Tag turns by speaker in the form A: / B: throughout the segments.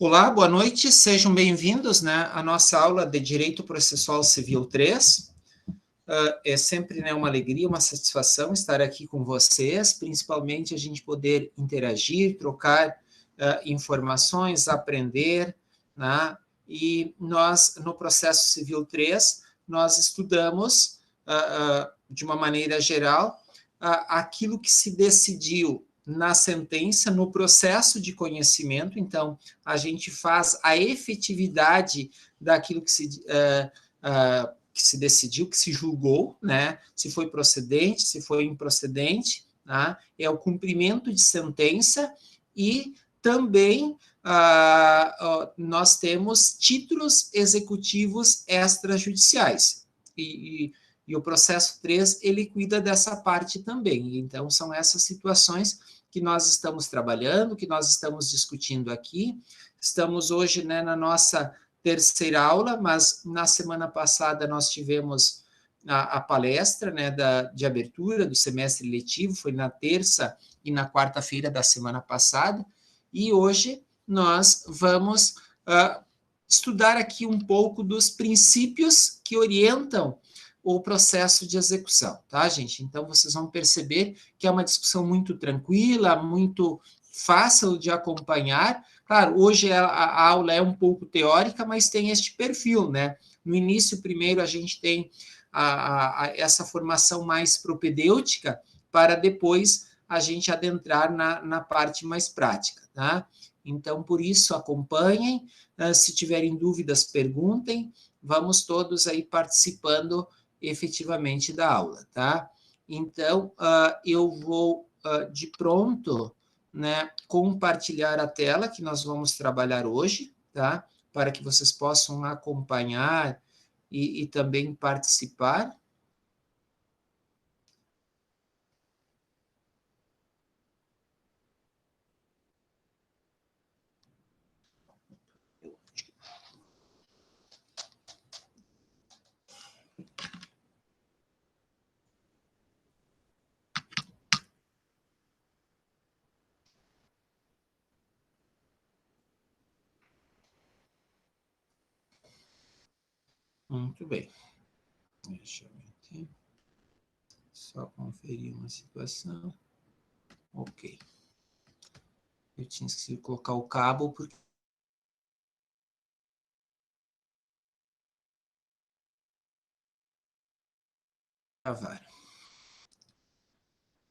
A: Olá, boa noite, sejam bem-vindos, né, à nossa aula de Direito Processual Civil 3. É sempre, né, uma alegria, uma satisfação estar aqui com vocês, principalmente a gente poder interagir, trocar informações, aprender, né, e nós, no Processo Civil 3, nós estudamos, de uma maneira geral, aquilo que se decidiu na sentença, no processo de conhecimento. Então, a gente faz a efetividade daquilo que se decidiu, que se julgou, né? Se foi procedente, se foi improcedente, tá? É o cumprimento de sentença e também nós temos títulos executivos extrajudiciais. E o processo 3, ele cuida dessa parte também. Então, são essas situações que nós estamos trabalhando, que nós estamos discutindo aqui. Estamos hoje, né, na nossa terceira aula, mas na semana passada nós tivemos a palestra, né, de abertura do semestre letivo, foi na terça e na quarta-feira da semana passada, e hoje nós vamos estudar aqui um pouco dos princípios que orientam o processo de execução, tá, gente? Então, vocês vão perceber que é uma discussão muito tranquila, muito fácil de acompanhar. Claro, hoje a aula é um pouco teórica, mas tem este perfil, né? No início, primeiro, a gente tem essa formação mais propedêutica, para depois a gente adentrar na parte mais prática, tá? Então, por isso, acompanhem. Se tiverem dúvidas, perguntem. Vamos todos aí participando efetivamente da aula, tá? Então, eu vou, de pronto, né, compartilhar a tela que nós vamos trabalhar hoje, tá? Para que vocês possam acompanhar e também participar. Muito bem. Deixa eu ver aqui. Só conferir uma situação. Ok. Eu tinha esquecido de colocar o cabo, porque gravar.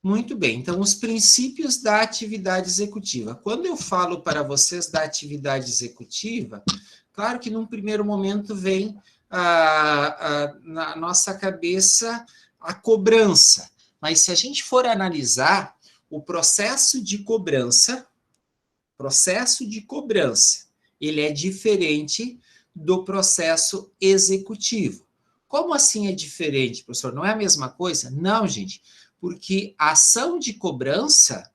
A: Muito bem, então, os princípios da atividade executiva. Quando eu falo para vocês da atividade executiva, claro que num primeiro momento vem na nossa cabeça a cobrança, mas se a gente for analisar o processo de cobrança, ele é diferente do processo executivo. Como assim é diferente, professor? Não é a mesma coisa? Não, gente, porque a ação de cobrança,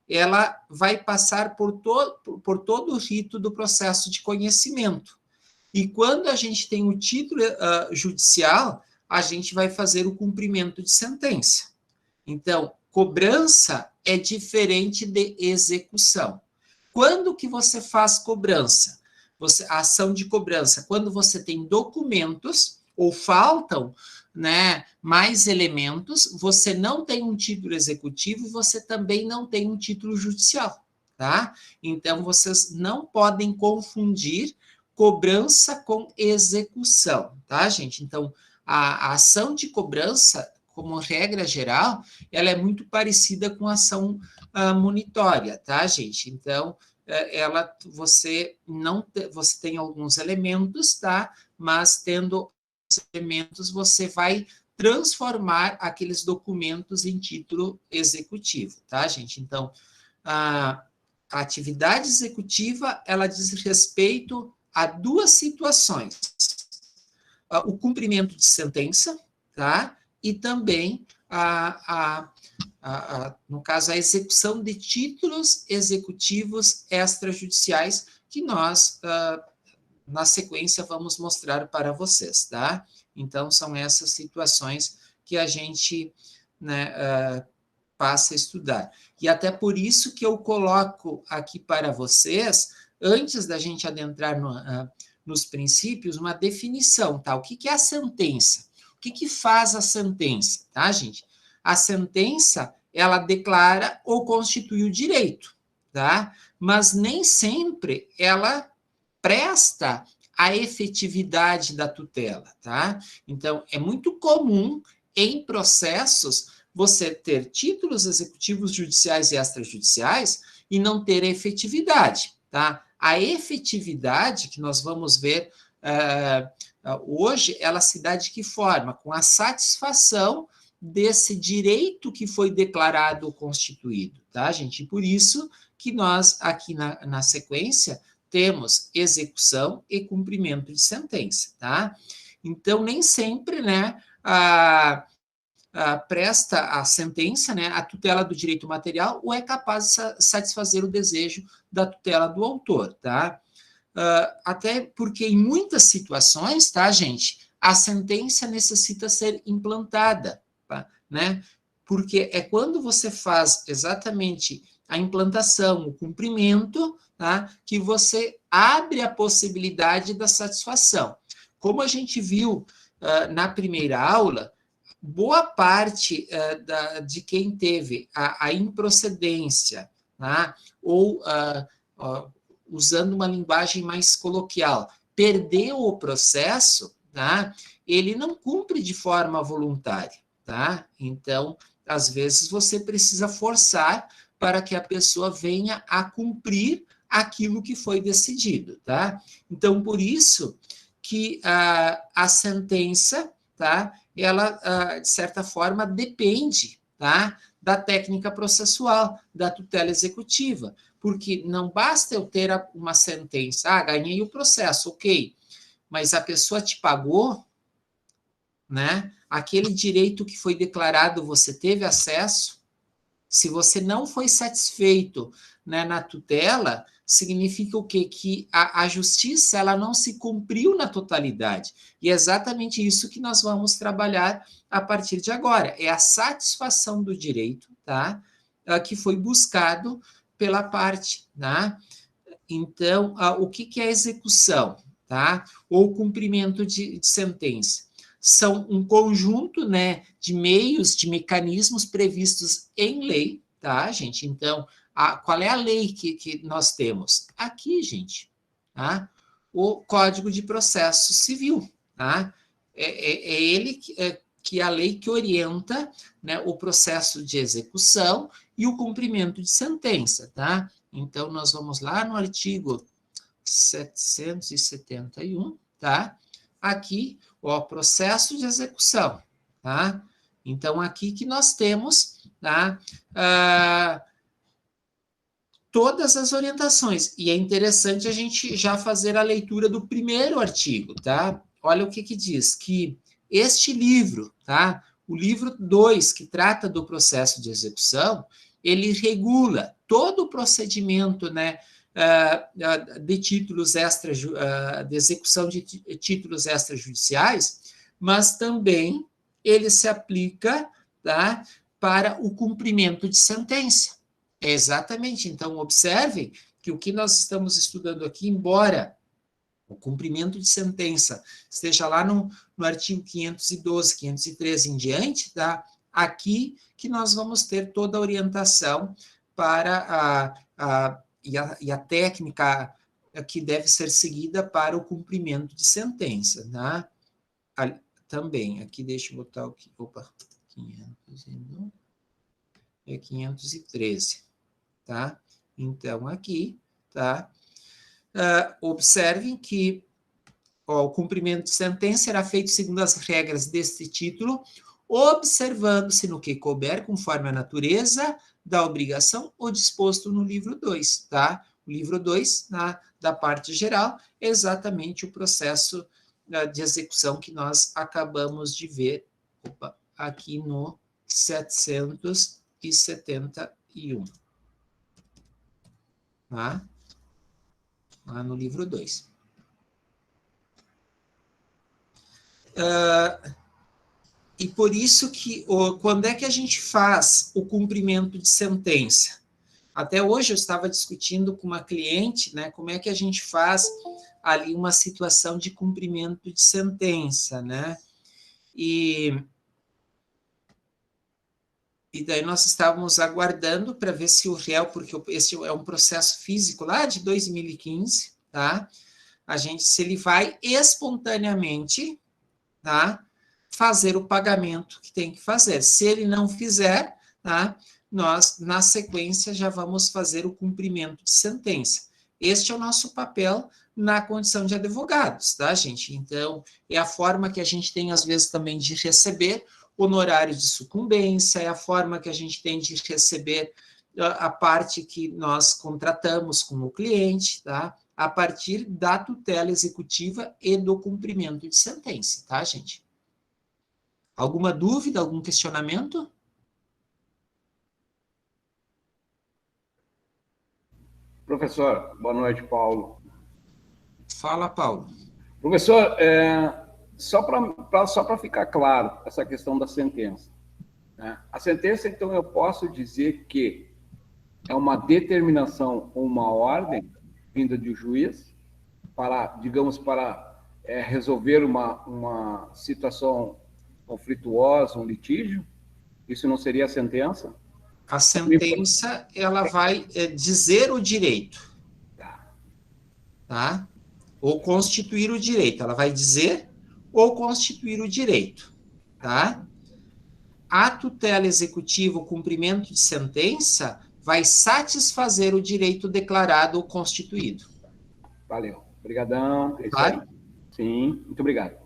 A: ela vai passar por todo o rito do processo de conhecimento. E quando a gente tem o título judicial, a gente vai fazer o cumprimento de sentença. Então, cobrança é diferente de execução. Quando que você faz cobrança? A ação de cobrança, quando você tem documentos ou faltam, né, mais elementos, você não tem um título executivo e você também não tem um título judicial, tá? Então, vocês não podem confundir cobrança com execução, tá, gente? Então, a ação de cobrança, como regra geral, ela é muito parecida com a ação monitória, tá, gente? Então, você tem alguns elementos, tá? Mas tendo os elementos, você vai transformar aqueles documentos em título executivo, tá, gente? Então, a atividade executiva, ela diz respeito a duas situações: o cumprimento de sentença, tá? E também no caso, a execução de títulos executivos extrajudiciais, que nós, na sequência, vamos mostrar para vocês, tá? Então, são essas situações que a gente, né, passa a estudar. E até por isso que eu coloco aqui para vocês antes da gente adentrar nos princípios, uma definição, tá? O que é a sentença? O que faz a sentença, tá, gente? A sentença, ela declara ou constitui o direito, tá? Mas nem sempre ela presta a efetividade da tutela, tá? Então, é muito comum em processos você ter títulos executivos judiciais e extrajudiciais e não ter efetividade, tá? A efetividade que nós vamos ver hoje, ela se dá de que forma? Com a satisfação desse direito que foi declarado ou constituído, tá, gente? E por isso que nós, aqui na sequência, temos execução e cumprimento de sentença, tá? Então, nem sempre, né, presta a sentença, né, a tutela do direito material, ou é capaz de satisfazer o desejo da tutela do autor, tá? Até porque em muitas situações, tá, gente, a sentença necessita ser implantada, tá, né? Porque é quando você faz exatamente a implantação, o cumprimento, tá, que você abre a possibilidade da satisfação. Como a gente viu na primeira aula, boa parte de quem teve a improcedência, tá, ou usando uma linguagem mais coloquial, perdeu o processo, tá, ele não cumpre de forma voluntária, tá? Então, às vezes, você precisa forçar para que a pessoa venha a cumprir aquilo que foi decidido, tá? Então, por isso que a sentença, tá, ela, de certa forma, depende, tá, da técnica processual, da tutela executiva, porque não basta eu ter uma sentença, ganhei o processo, ok, mas a pessoa te pagou, né? Aquele direito que foi declarado, você teve acesso. Se você não foi satisfeito, né, na tutela, significa o quê? Que a justiça, ela não se cumpriu na totalidade. E é exatamente isso que nós vamos trabalhar a partir de agora. É a satisfação do direito, tá? Que foi buscado pela parte, tá? Então, o que é execução, tá? Ou cumprimento de sentença? São um conjunto, né, de meios, de mecanismos previstos em lei, tá, gente? Então, qual é a lei que nós temos? Aqui, gente, tá? O Código de Processo Civil, tá? É ele que é a lei que orienta, né, o processo de execução e o cumprimento de sentença, tá? Então, nós vamos lá no artigo 771, tá? Aqui, ó, processo de execução, tá? Então, aqui que nós temos, tá? Todas as orientações. E é interessante a gente já fazer a leitura do primeiro artigo, tá? Olha o que diz, que este livro, tá? O livro 2, que trata do processo de execução, ele regula todo o procedimento, né, de títulos extra, de execução de títulos extrajudiciais, mas também ele se aplica, tá, para o cumprimento de sentença. Exatamente. Então, observem que o que nós estamos estudando aqui, embora o cumprimento de sentença esteja lá no artigo 512, 513 em diante, tá? Aqui que nós vamos ter toda a orientação para e a técnica que deve ser seguida para o cumprimento de sentença, tá? Também, aqui deixa eu botar o que, opa, 513, tá? Então, aqui, tá? Observem que o cumprimento de sentença será feito segundo as regras deste título, observando-se no que couber, conforme a natureza da obrigação ou disposto no livro 2, tá? O livro 2, da parte geral, é exatamente o processo de execução que nós acabamos de ver aqui no 771. Tá? Lá no livro 2. E por isso que, quando é que a gente faz o cumprimento de sentença? Até hoje eu estava discutindo com uma cliente, né, como é que a gente faz ali uma situação de cumprimento de sentença, né? E daí nós estávamos aguardando para ver se o réu, porque esse é um processo físico lá de 2015, tá? Se ele vai espontaneamente, tá? Fazer o pagamento que tem que fazer. Se ele não fizer, tá? Nós, na sequência, já vamos fazer o cumprimento de sentença. Este é o nosso papel na condição de advogados, tá, gente? Então, é a forma que a gente tem, às vezes, também de receber honorário de sucumbência, é a forma que a gente tem de receber a parte que nós contratamos com o cliente, tá? A partir da tutela executiva e do cumprimento de sentença, tá, gente? Alguma dúvida, algum questionamento?
B: Professor, boa noite, Paulo.
A: Fala, Paulo.
B: Professor, só para ficar claro essa questão da sentença, né? A sentença, então, eu posso dizer que é uma determinação ou uma ordem vinda de um juiz para, digamos, resolver uma situação conflituosa, um litígio? Isso não seria a sentença?
A: A sentença, ela vai dizer o direito, tá? Ou constituir o direito. Ela vai dizer ou constituir o direito, tá? A tutela executiva, o cumprimento de sentença, vai satisfazer o direito declarado ou constituído.
B: Valeu. Obrigadão. É isso
A: Claro?
B: aí. Sim, muito obrigado.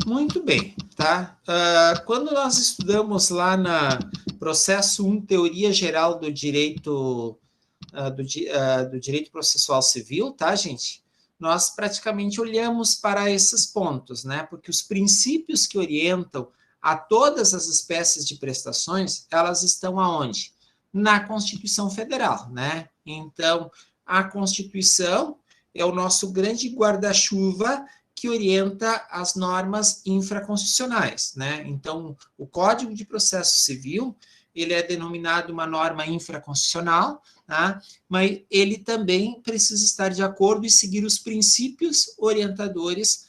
A: Muito bem, tá? Quando nós estudamos lá na processo 1, teoria geral do direito, do direito processual civil, tá, gente? Nós praticamente olhamos para esses pontos, né? Porque os princípios que orientam a todas as espécies de prestações, elas estão aonde? Na Constituição Federal, né? Então, a Constituição é o nosso grande guarda-chuva que orienta as normas infraconstitucionais, né? Então, o Código de Processo Civil, ele é denominado uma norma infraconstitucional, tá? Mas ele também precisa estar de acordo e seguir os princípios orientadores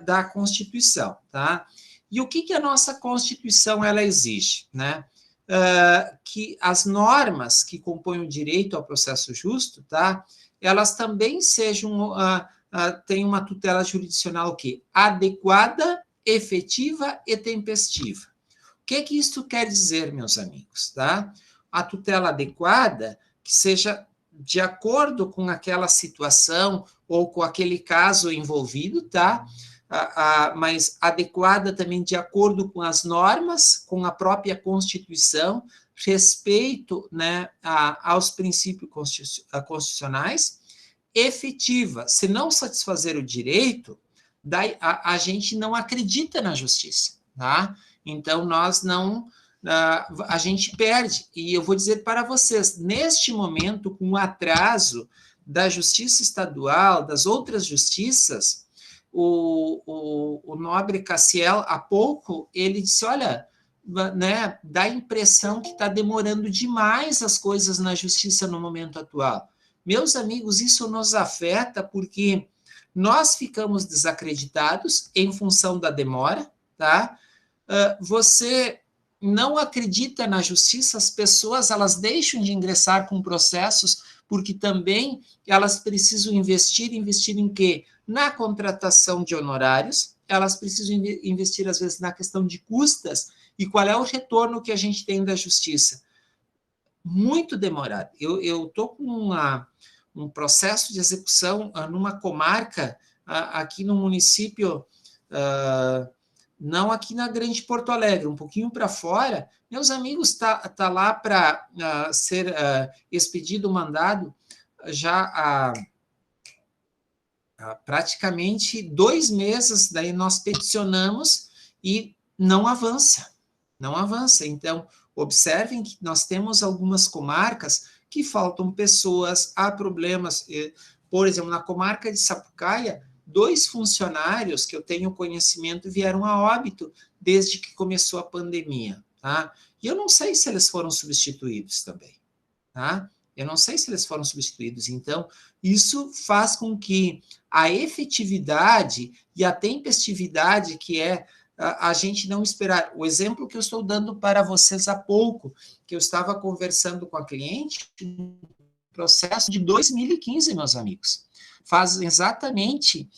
A: da Constituição, tá? E o que a nossa Constituição ela exige, né? Que as normas que compõem o direito ao processo justo, tá? Elas também sejam tem uma tutela jurisdicional o quê? Adequada, efetiva e tempestiva. O que isso quer dizer, meus amigos? Tá? A tutela adequada, que seja de acordo com aquela situação ou com aquele caso envolvido, tá? Mas adequada também de acordo com as normas, com a própria Constituição, respeito, né, aos princípios constitucionais, efetiva. Se não satisfazer o direito, daí a gente não acredita na justiça, tá? Então, nós não... a gente perde. E eu vou dizer para vocês, neste momento, com o atraso da justiça estadual, das outras justiças, o nobre Cassiel, há pouco, ele disse, olha, né, dá a impressão que está demorando demais as coisas na justiça no momento atual. Meus amigos, isso nos afeta porque nós ficamos desacreditados em função da demora, tá? Você não acredita na justiça, as pessoas elas deixam de ingressar com processos porque também elas precisam investir em quê? Na contratação de honorários, elas precisam investir às vezes na questão de custas e qual é o retorno que a gente tem da justiça? Muito demorado. Eu estou com um processo de execução numa comarca, aqui no município, não aqui na Grande Porto Alegre, um pouquinho para fora. Meus amigos, tá lá para ser expedido o mandado já praticamente 2 meses, daí nós peticionamos e não avança, não avança. Então, observem que nós temos algumas comarcas que faltam pessoas, há problemas. Por exemplo, na comarca de Sapucaia, 2 funcionários que eu tenho conhecimento vieram a óbito desde que começou a pandemia, tá? E eu não sei se eles foram substituídos também, tá? Eu não sei se eles foram substituídos. Então, isso faz com que a efetividade e a tempestividade, que é a gente não esperar. O exemplo que eu estou dando para vocês há pouco, que eu estava conversando com a cliente, um processo de 2015, meus amigos. Faz exatamente,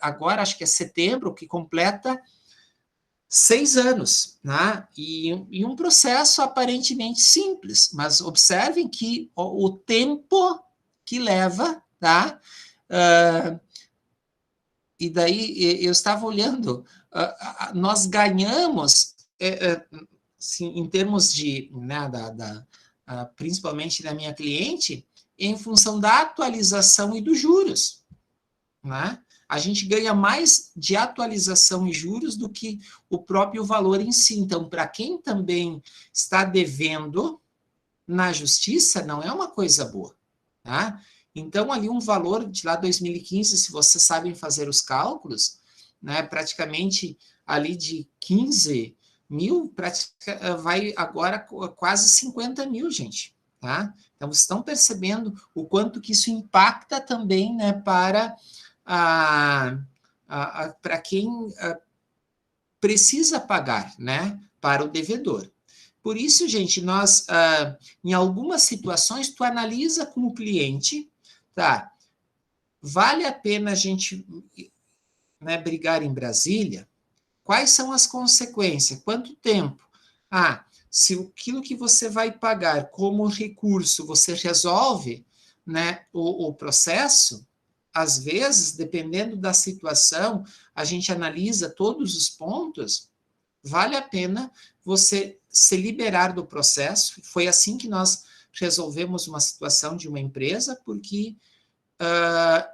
A: agora acho que é setembro, que completa 6 anos, né? E um processo aparentemente simples, mas observem que o tempo que leva, tá? E daí eu estava olhando, nós ganhamos, assim, em termos de, né, principalmente da minha cliente, em função da atualização e dos juros, né? A gente ganha mais de atualização e juros do que o próprio valor em si. Então, para quem também está devendo na justiça, não é uma coisa boa, tá? Então, ali um valor de lá 2015, se vocês sabem fazer os cálculos, né, praticamente ali de 15 mil, vai agora quase 50 mil, gente, tá? Então, vocês estão percebendo o quanto que isso impacta também, né, para quem precisa pagar, né, para o devedor. Por isso, gente, nós, em algumas situações, tu analisa com o cliente, tá, vale a pena a gente, né, brigar em Brasília? Quais são as consequências? Quanto tempo? Se aquilo que você vai pagar como recurso, você resolve, né, o processo, às vezes, dependendo da situação, a gente analisa todos os pontos, vale a pena você se liberar do processo. Foi assim que nós resolvemos uma situação de uma empresa, porque,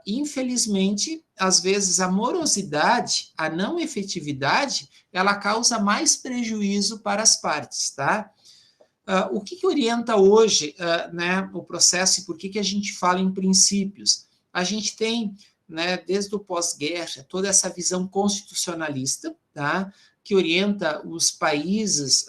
A: infelizmente, às vezes a morosidade, a não efetividade, ela causa mais prejuízo para as partes, tá? O que orienta hoje, né, o processo e por que a gente fala em princípios? A gente tem, né, desde o pós-guerra, toda essa visão constitucionalista, tá, que orienta os países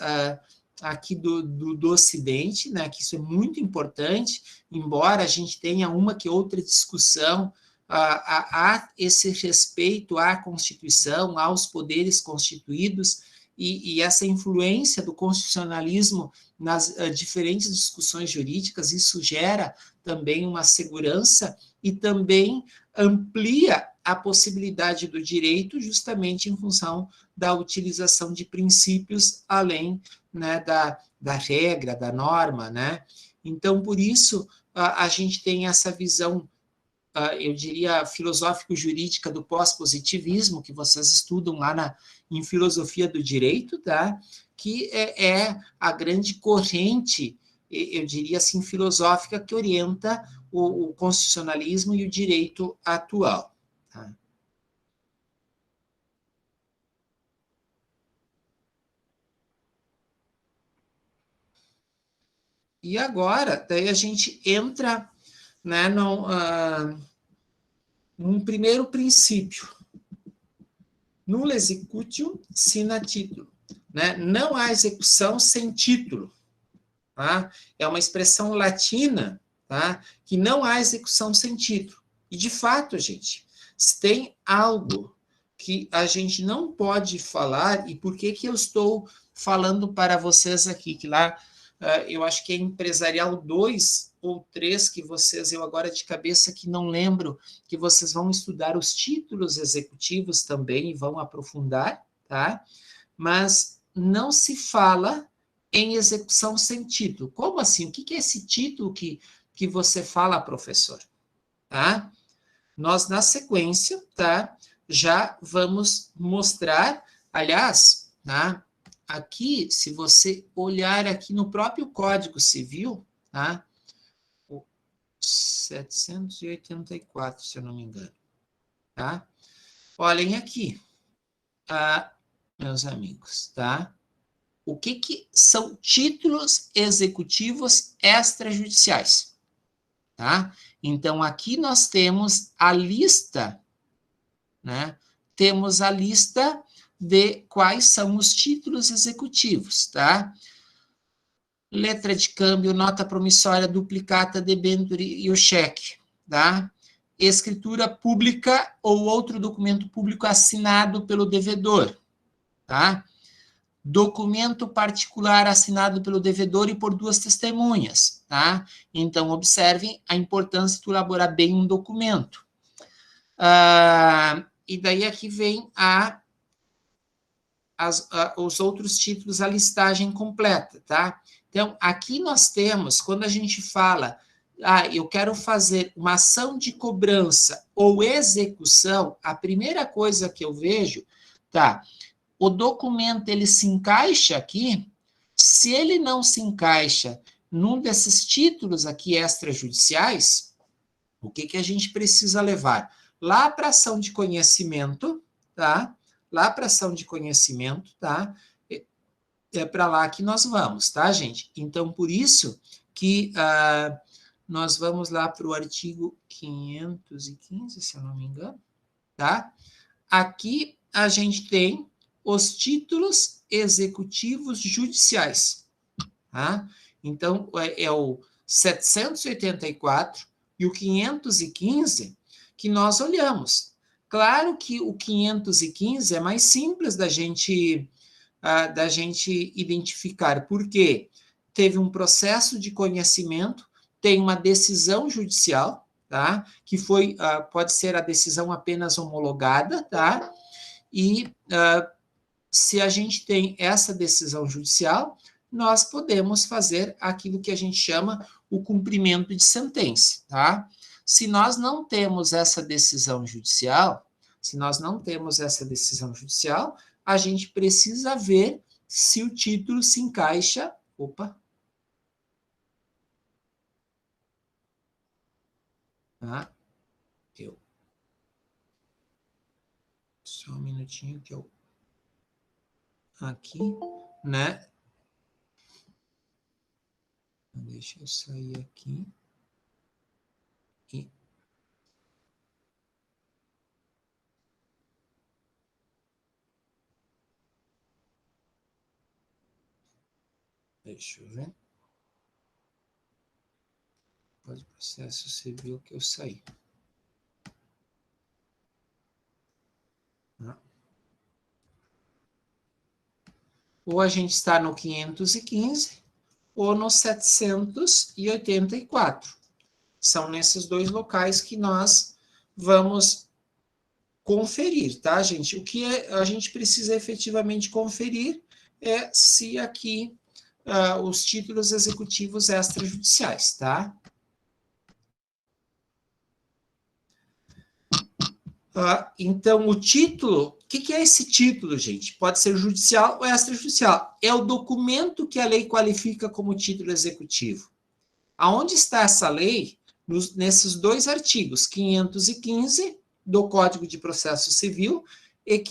A: aqui do Ocidente, né, que isso é muito importante, embora a gente tenha uma que outra discussão, há esse respeito à Constituição, aos poderes constituídos, e essa influência do constitucionalismo nas diferentes discussões jurídicas, isso gera também uma segurança e também amplia a possibilidade do direito, justamente em função da utilização de princípios além, né, da regra, da norma, né? Então, por isso, a gente tem essa visão, eu diria, filosófico-jurídica do pós-positivismo, que vocês estudam lá em filosofia do direito, tá? Que é a grande corrente, eu diria assim, filosófica, que orienta o constitucionalismo e o direito atual. Tá? E agora, daí a gente entra, né, num primeiro princípio. Nulla executio sine titulo. Né? Não há execução sem título. Tá? É uma expressão latina, tá? Que não há execução sem título. E, de fato, gente, se tem algo que a gente não pode falar, e por que eu estou falando para vocês aqui, que lá eu acho que é Empresarial 2 ou 3, que vocês, eu agora de cabeça que não lembro, que vocês vão estudar os títulos executivos também e vão aprofundar, tá? Mas não se fala em execução sem título. Como assim? O que é esse título que você fala, professor? Tá? Nós, na sequência, tá, já vamos mostrar, aliás, tá, aqui, se você olhar aqui no próprio Código Civil, tá, o 784, se eu não me engano, tá? Olhem aqui, meus amigos, tá? O que são títulos executivos extrajudiciais, tá? Então, aqui nós temos a lista, né? Temos a lista de quais são os títulos executivos, tá? Letra de câmbio, nota promissória, duplicata, debênture e o cheque, tá? Escritura pública ou outro documento público assinado pelo devedor, tá? Documento particular assinado pelo devedor e por duas testemunhas, tá? Então, observem a importância de elaborar bem um documento. E daí aqui vem os outros títulos, a listagem completa, tá? Então, aqui nós temos, quando a gente fala, eu quero fazer uma ação de cobrança ou execução, a primeira coisa que eu vejo, tá? O documento, ele se encaixa aqui? Se ele não se encaixa num desses títulos aqui extrajudiciais, o que a gente precisa levar? Lá para a ação de conhecimento, tá? Lá para a ação de conhecimento, tá? É para lá que nós vamos, tá, gente? Então, por isso que nós vamos lá para o artigo 515, se eu não me engano, tá? Aqui a gente tem os títulos executivos judiciais, tá? Então, é o 784 e o 515 que nós olhamos. Claro que o 515 é mais simples da gente identificar, porque teve um processo de conhecimento, tem uma decisão judicial, tá? Que foi, pode ser a decisão apenas homologada, tá? E se a gente tem essa decisão judicial, nós podemos fazer aquilo que a gente chama o cumprimento de sentença, tá? Se nós não temos essa decisão judicial, a gente precisa ver se o título se encaixa. Opa! Tá? Só um minutinho que eu... Aqui, né? Deixa eu sair aqui. E... Deixa eu ver. Pode processo civil que eu saí. Ou a gente está no 515 ou no 784. São nesses dois locais que nós vamos conferir, tá, gente? O que a gente precisa efetivamente conferir é se aqui os títulos executivos extrajudiciais, tá? Então, o título, o que é esse título, gente? Pode ser judicial ou extrajudicial. É o documento que a lei qualifica como título executivo. Aonde está essa lei? Nesses dois artigos, 515 do Código de Processo Civil e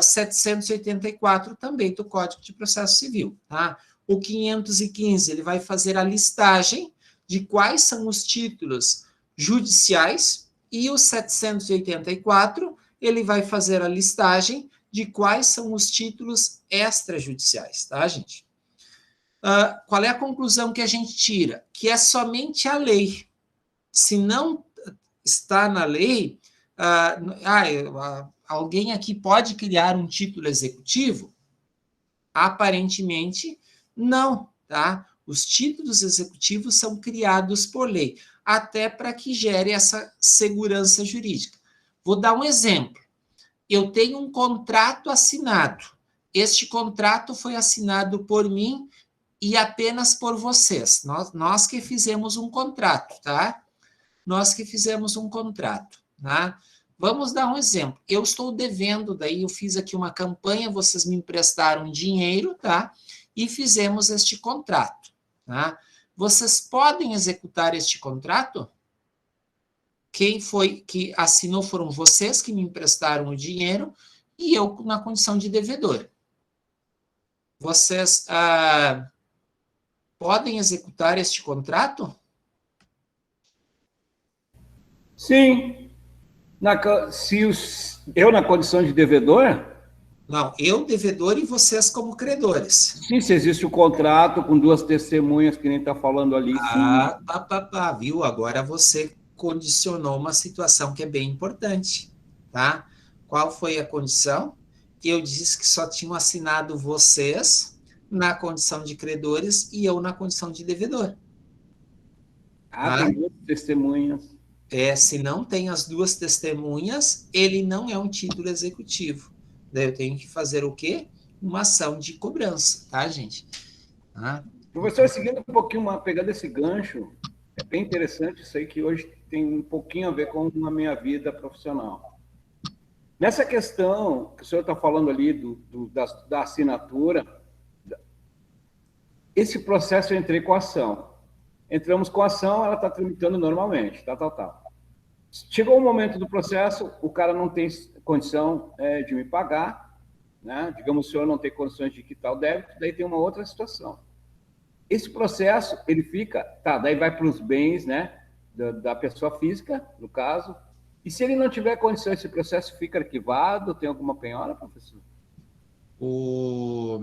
A: 784 também do Código de Processo Civil. Tá? O 515 ele vai fazer a listagem de quais são os títulos judiciais e o 784 ele vai fazer a listagem de quais são os títulos extrajudiciais, tá, gente? Qual é a conclusão que a gente tira? Que é somente a lei. Se não está na lei, alguém aqui pode criar um título executivo? Aparentemente, não, tá? Os títulos executivos são criados por lei, até para que gere essa segurança jurídica. Vou dar um exemplo. Eu tenho um contrato assinado. Este contrato foi assinado por mim e apenas por vocês. Nós que fizemos um contrato, tá? Nós que fizemos um contrato, tá? Vamos dar um exemplo. Eu estou devendo, daí eu fiz aqui uma campanha, vocês me emprestaram dinheiro, tá? E fizemos este contrato, tá? Vocês podem executar este contrato? quem foi que assinou foram vocês que me emprestaram o dinheiro e eu na condição de devedor. Vocês podem executar este contrato?
B: Sim. Eu na condição de devedor?
A: Não, eu devedor e vocês como credores.
B: Sim, se existe o contrato com duas testemunhas que nem está falando ali, sim.
A: Viu? Agora você condicionou uma situação que é bem importante, tá? Qual foi a condição? Eu disse que só tinham assinado vocês na condição de credores e eu na condição de devedor.
B: Tá? Tem duas testemunhas.
A: Se não tem as duas testemunhas, ele não é um título executivo. Daí eu tenho que fazer o quê? Uma ação de cobrança, tá, gente? Tá?
B: Professor, seguindo um pouquinho, pegando esse gancho, é bem interessante isso aí, que hoje tem um pouquinho a ver com a minha vida profissional. Nessa questão que o senhor está falando ali da assinatura, esse processo eu entrei com a ação. Entramos com a ação, ela está tramitando normalmente, Chegou o momento do processo, o cara não tem condição de me pagar, né? Digamos, o senhor não tem condições de quitar o débito, daí tem uma outra situação. Esse processo, ele fica, daí vai para os bens, né, da pessoa física, no caso, e se ele não tiver condição, esse processo fica arquivado, tem alguma penhora, professor?
A: O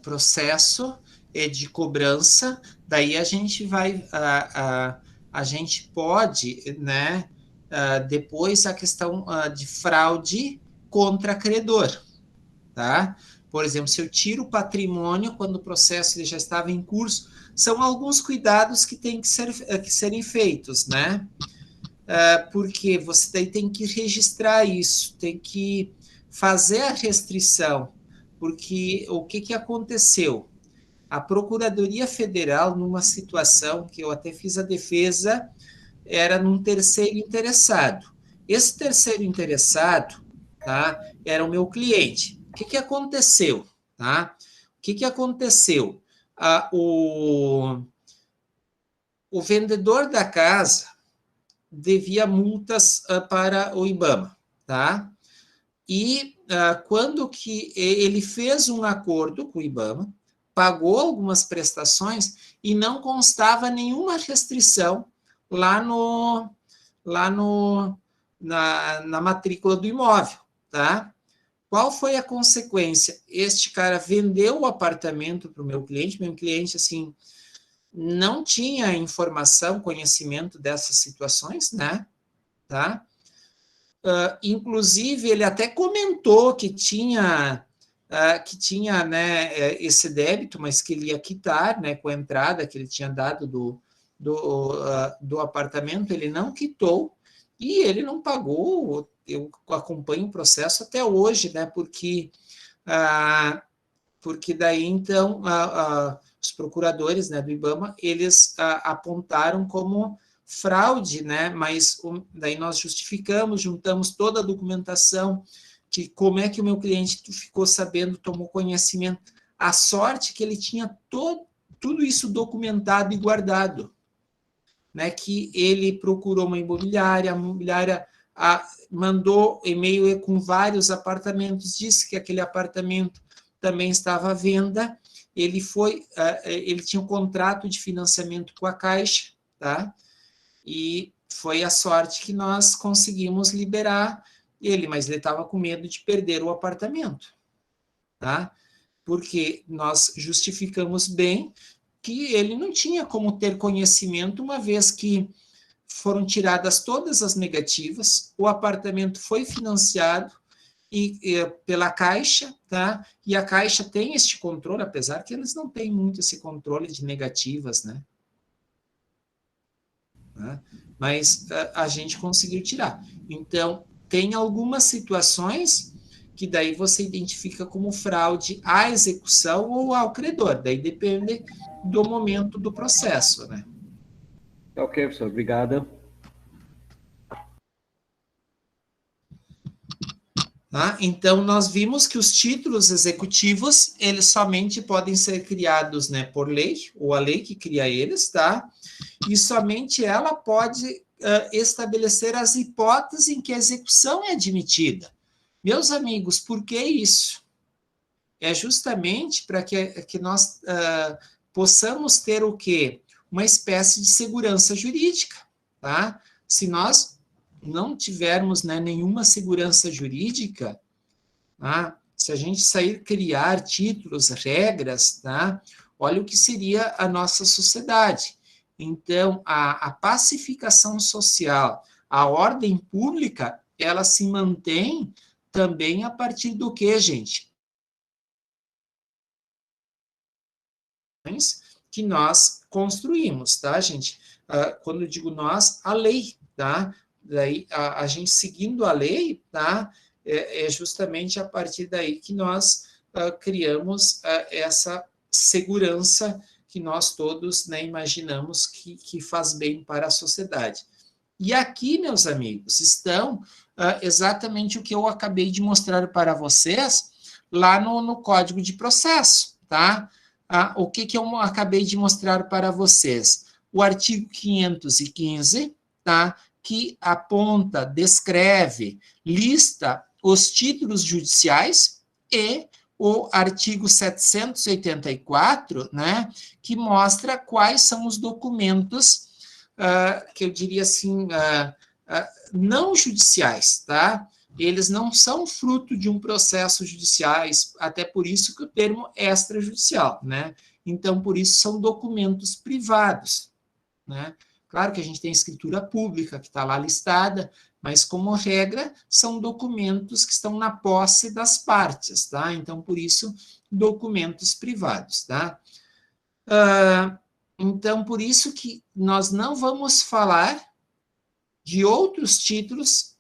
A: processo é de cobrança, daí a gente vai, a gente pode, né, depois a questão de fraude contra credor, tá? Por exemplo, se eu tiro o patrimônio quando o processo ele já estava em curso, são alguns cuidados que têm que serem feitos, né? Porque você daí tem que registrar isso, tem que fazer a restrição, porque o que aconteceu? A Procuradoria Federal, numa situação que eu até fiz a defesa, era num terceiro interessado. Esse terceiro interessado, tá, era o meu cliente. O que aconteceu? Tá? O que aconteceu? O vendedor da casa devia multas para o IBAMA, tá? E quando que ele fez um acordo com o IBAMA, pagou algumas prestações e não constava nenhuma restrição na matrícula do imóvel, tá? Qual foi a consequência? Este cara vendeu o apartamento para o meu cliente, assim, não tinha informação, conhecimento dessas situações, né? Tá? Inclusive, ele até comentou que tinha, né, esse débito, mas que ele ia quitar, né, com a entrada que ele tinha dado do apartamento, ele não quitou e ele não pagou. Eu acompanho o processo até hoje, né, porque daí, então, os procuradores, né, do IBAMA, eles apontaram como fraude, né, mas daí nós juntamos toda a documentação, que como é que o meu cliente ficou sabendo, tomou conhecimento. A sorte que ele tinha tudo isso documentado e guardado, né, que ele procurou uma imobiliária, a imobiliária mandou e-mail com vários apartamentos, disse que aquele apartamento também estava à venda, ele tinha um contrato de financiamento com a Caixa, tá? E foi a sorte que nós conseguimos liberar ele, mas ele estava com medo de perder o apartamento, tá? Porque nós justificamos bem que ele não tinha como ter conhecimento, uma vez que foram tiradas todas as negativas, o apartamento foi financiado pela Caixa, tá? E a Caixa tem este controle, apesar que eles não têm muito esse controle de negativas, né? Mas a gente conseguiu tirar. Então, tem algumas situações que daí você identifica como fraude à execução ou ao credor, daí depende do momento do processo, né?
B: Ok, professor, obrigado.
A: Tá? Então, nós vimos que os títulos executivos, eles somente podem ser criados, né, por lei, ou a lei que cria eles, tá? E somente ela pode estabelecer as hipóteses em que a execução é admitida. Meus amigos, por que isso? É justamente para que nós possamos ter o quê? Uma espécie de segurança jurídica, tá? Se nós não tivermos, né, nenhuma segurança jurídica, tá? Se a gente sair criar títulos, regras, tá? Olha o que seria a nossa sociedade. Então, a pacificação social, a ordem pública, ela se mantém também a partir do quê, gente? Que nós construímos, tá, gente? Quando eu digo nós, a lei, tá? Daí, a gente seguindo a lei, tá? É justamente a partir daí que nós criamos essa segurança que nós todos, né, imaginamos que faz bem para a sociedade. E aqui, meus amigos, estão exatamente o que eu acabei de mostrar para vocês lá no Código de Processo, tá? O que eu acabei de mostrar para vocês? O artigo 515, tá? Que aponta, descreve, lista os títulos judiciais, e o artigo 784, né, que mostra quais são os documentos, que eu diria assim, não judiciais, tá? Eles não são fruto de um processo judicial, até por isso que o termo extrajudicial, né? Então, por isso são documentos privados, né? Claro que a gente tem escritura pública, que está lá listada, mas, como regra, são documentos que estão na posse das partes, tá? Então, por isso, documentos privados, tá? Então, por isso que nós não vamos falar de outros títulos,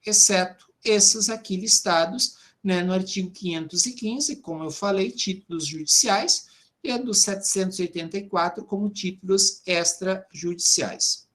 A: exceto esses aqui listados, né, no artigo 515, como eu falei, títulos judiciais, e a do 784 como títulos extrajudiciais.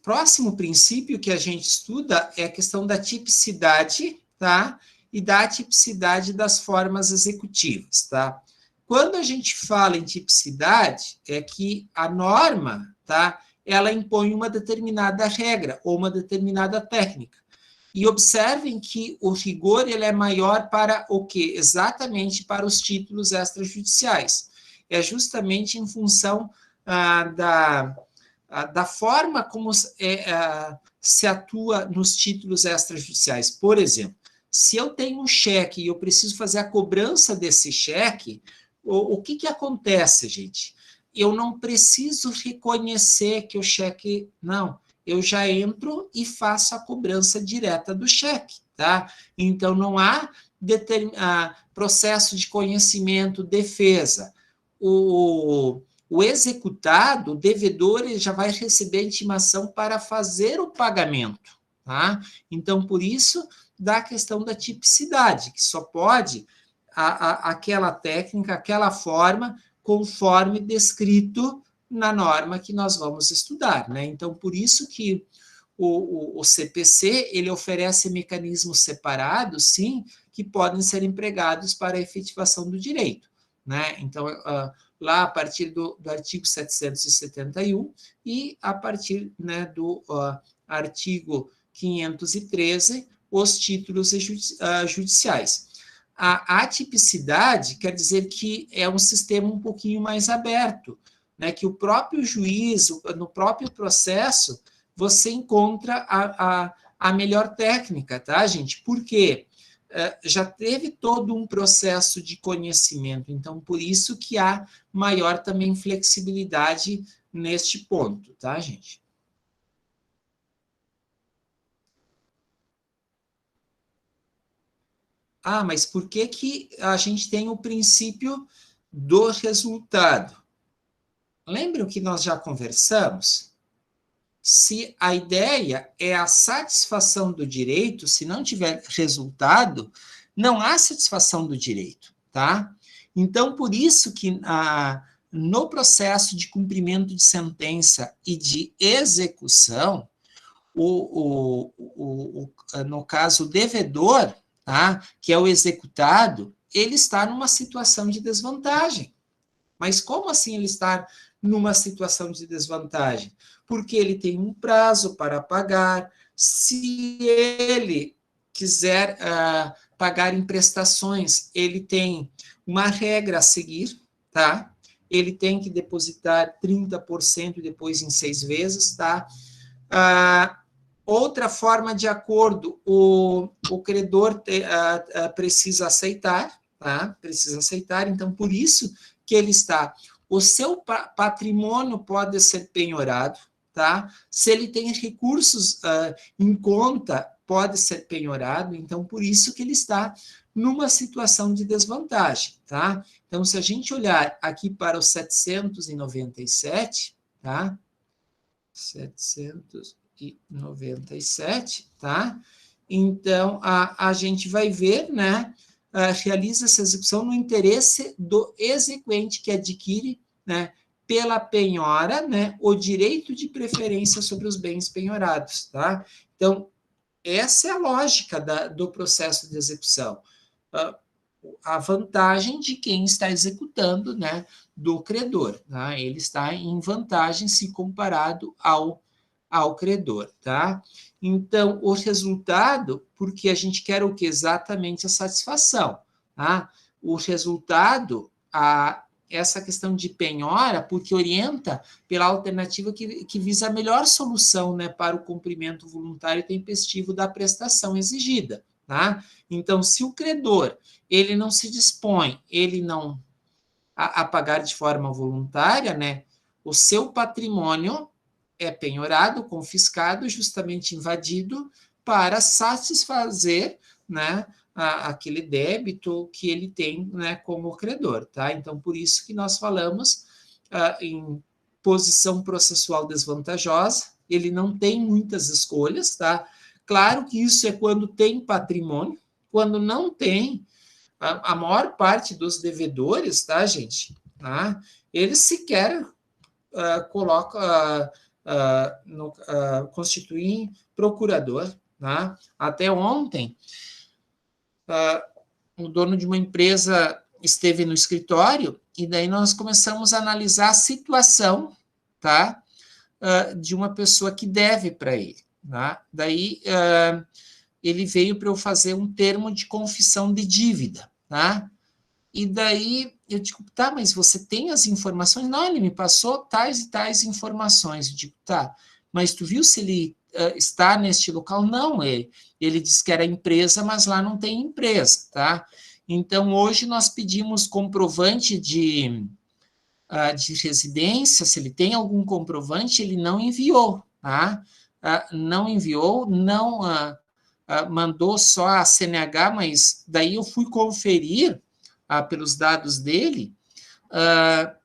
A: Próximo princípio que a gente estuda é a questão da tipicidade, tá? E da atipicidade das formas executivas, tá? Quando a gente fala em tipicidade, é que a norma, tá? Ela impõe uma determinada regra ou uma determinada técnica. E observem que o rigor ele é maior para o quê? Exatamente para os títulos extrajudiciais. É justamente em função da forma como se atua nos títulos extrajudiciais. Por exemplo, se eu tenho um cheque e eu preciso fazer a cobrança desse cheque, o que acontece, gente? Eu não preciso reconhecer que o cheque... Não, eu já entro e faço a cobrança direta do cheque, tá? Então, não há processo de conhecimento, defesa. O executado, o devedor, ele já vai receber a intimação para fazer o pagamento, tá? Então, por isso, da questão da tipicidade, que só pode aquela técnica, aquela forma, conforme descrito na norma que nós vamos estudar, né? Então, por isso que o CPC, ele oferece mecanismos separados, sim, que podem ser empregados para a efetivação do direito, né? Então, lá a partir do artigo 771 e a partir, né, do artigo 513, os títulos judiciais. A atipicidade quer dizer que é um sistema um pouquinho mais aberto, né, que o próprio juiz, no próprio processo, você encontra a melhor técnica, tá, gente? Por quê? Já teve todo um processo de conhecimento, então por isso que há maior também flexibilidade neste ponto, tá, gente? Mas por que a gente tem o princípio do resultado? Lembra o que nós já conversamos? Se a ideia é a satisfação do direito, se não tiver resultado, não há satisfação do direito, tá? Então, por isso que no processo de cumprimento de sentença e de execução, no caso, o devedor, tá? Que é o executado, ele está numa situação de desvantagem. Mas como assim ele está numa situação de desvantagem? Porque ele tem um prazo para pagar. Se ele quiser pagar em prestações, ele tem uma regra a seguir, tá? Ele tem que depositar 30% depois em 6 vezes, tá? Outra forma de acordo, o credor precisa aceitar, tá? Precisa aceitar, então, por isso que ele está. O seu patrimônio pode ser penhorado, tá? Se ele tem recursos em conta, pode ser penhorado, então, por isso que ele está numa situação de desvantagem, tá? Então, se a gente olhar aqui para o 797, tá? 797, tá? Então, a gente vai ver, né? Realiza essa execução no interesse do exequente que adquire, né, pela penhora, né, o direito de preferência sobre os bens penhorados, tá? Então, essa é a lógica do processo de execução. A vantagem de quem está executando, né, do credor, tá? Ele está em vantagem se comparado ao credor, tá? Então, o resultado, porque a gente quer o que? Exatamente a satisfação, tá? O resultado, essa questão de penhora, porque orienta pela alternativa que visa a melhor solução, né, para o cumprimento voluntário e tempestivo da prestação exigida, tá? Então, se o credor, ele não se dispõe, ele não a pagar de forma voluntária, né, o seu patrimônio é penhorado, confiscado, justamente invadido, para satisfazer, né, aquele débito que ele tem, né, como credor, tá? Então, por isso que nós falamos em posição processual desvantajosa, ele não tem muitas escolhas, tá? Claro que isso é quando tem patrimônio, quando não tem, a maior parte dos devedores, tá, gente? Tá? Eles sequer colocam, constituem procurador. Tá? Até ontem, o dono de uma empresa esteve no escritório e daí nós começamos a analisar a situação, tá, de uma pessoa que deve para ele. Tá? Daí ele veio para eu fazer um termo de confissão de dívida, tá? E daí eu digo, tá, mas você tem as informações? Não, ele me passou tais e tais informações. Eu digo, tá, mas tu viu se ele está neste local? Não, ele disse que era empresa, mas lá não tem empresa, tá? Então, hoje nós pedimos comprovante de residência, se ele tem algum comprovante, ele não enviou, tá? Não enviou, não mandou só a CNH, mas daí eu fui conferir pelos dados dele,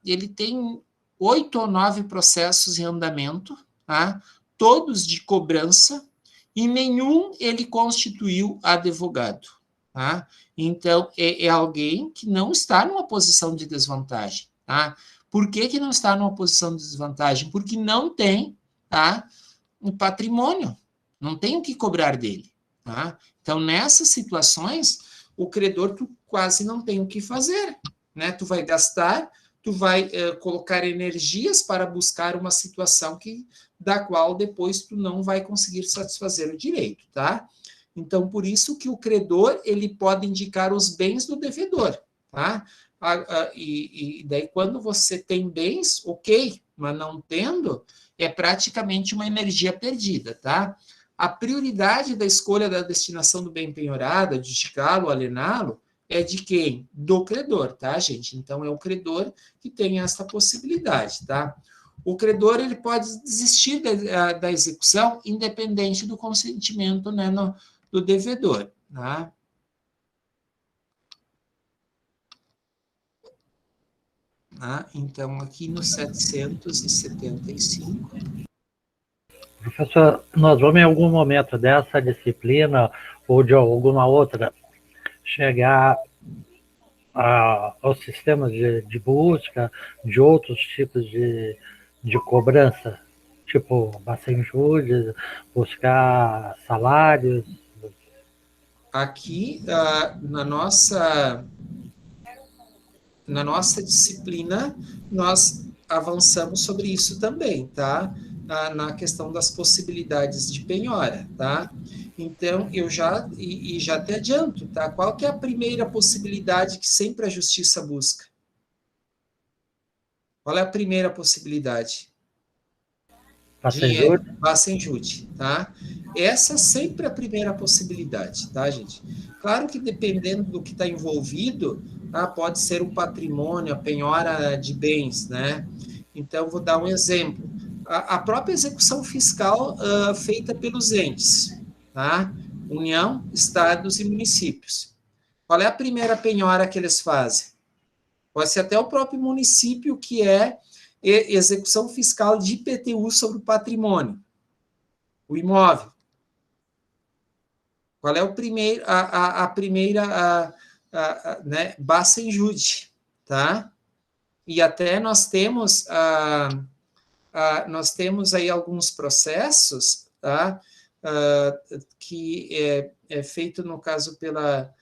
A: ele tem 8 ou 9 processos em andamento, tá? Todos de cobrança, e nenhum ele constituiu advogado. Tá? Então, é alguém que não está numa posição de desvantagem. Tá? Por que não está numa posição de desvantagem? Porque não tem, tá, um patrimônio, não tem o que cobrar dele. Tá? Então, nessas situações, o credor tu quase não tem o que fazer. Né? Tu vai gastar, tu vai colocar energias para buscar uma situação da qual depois tu não vai conseguir satisfazer o direito. Tá? Então, por isso que o credor ele pode indicar os bens do devedor. Tá? E daí, quando você tem bens, ok, mas não tendo, é praticamente uma energia perdida, tá? A prioridade da escolha da destinação do bem penhorado, adjudicá-lo, aliená-lo, é de quem? Do credor, tá, gente? Então, é o credor que tem essa possibilidade, tá? O credor ele pode desistir da execução independente do consentimento, né, do devedor, tá? Então, aqui no 775...
C: Professor, nós vamos em algum momento dessa disciplina ou de alguma outra chegar aos sistemas de busca de outros tipos de cobrança, tipo Bacenjude, buscar salários?
A: Aqui, na nossa na nossa disciplina, nós avançamos sobre isso também, tá? Na questão das possibilidades de penhora, tá? Então, eu já te adianto, tá? Qual que é a primeira possibilidade que sempre a justiça busca? Qual é a primeira possibilidade?
C: Dinheiro.
A: Passa em júri, tá? Essa sempre é a primeira possibilidade, tá, gente? Claro que dependendo do que está envolvido, tá, pode ser o patrimônio, a penhora de bens, né? Então, vou dar um exemplo. A própria execução fiscal feita pelos entes, tá? União, estados e municípios. Qual é a primeira penhora que eles fazem? Pode ser até o próprio município, que é execução fiscal de IPTU sobre o patrimônio, o imóvel. Qual é o primeiro, a primeira, né, basta em júri, tá? E até nós temos aí alguns processos, tá? Que é feito, no caso, pela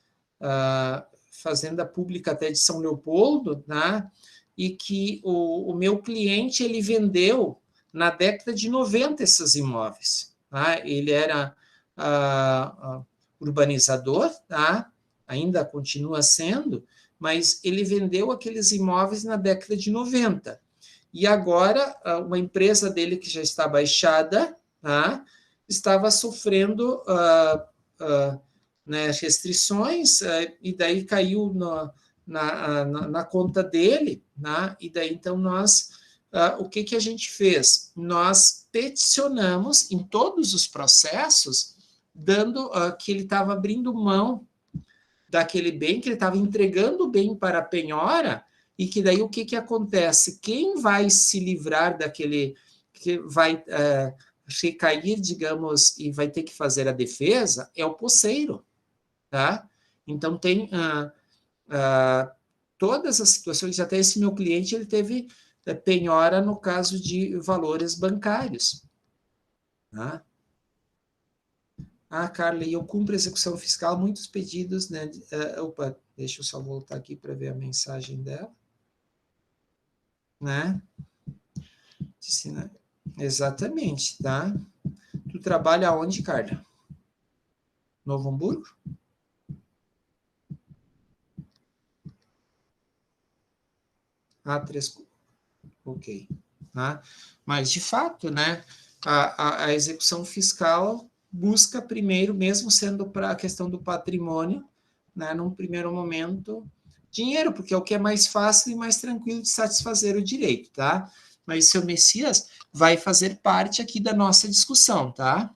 A: Fazenda Pública até de São Leopoldo, tá? E que o meu cliente, ele vendeu na década de 90 esses imóveis, tá? Ele era urbanizador, tá? Ainda continua sendo, mas ele vendeu aqueles imóveis na década de 90. E agora, uma empresa dele que já está baixada, tá? Estava sofrendo né, restrições, e daí caiu na conta dele, né? E daí, então, o que a gente fez? Nós peticionamos em todos os processos, dando que ele estava abrindo mão daquele bem, que ele estava entregando o bem para a penhora, e que daí o que acontece? Quem vai se livrar daquele, que vai recair, digamos, e vai ter que fazer a defesa, é o posseiro, tá? Então, tem todas as situações, até esse meu cliente, ele teve penhora no caso de valores bancários, tá? Carla, eu cumpro execução fiscal, muitos pedidos, né? Opa, deixa eu só voltar aqui para ver a mensagem dela, né? Exatamente, tá? Tu trabalha onde, Carla? Novo Hamburgo? Ok. Tá? Mas, de fato, né, a execução fiscal busca primeiro, mesmo sendo para a questão do patrimônio, né, num primeiro momento, dinheiro, porque é o que é mais fácil e mais tranquilo de satisfazer o direito, tá? Mas seu Messias vai fazer parte aqui da nossa discussão, tá?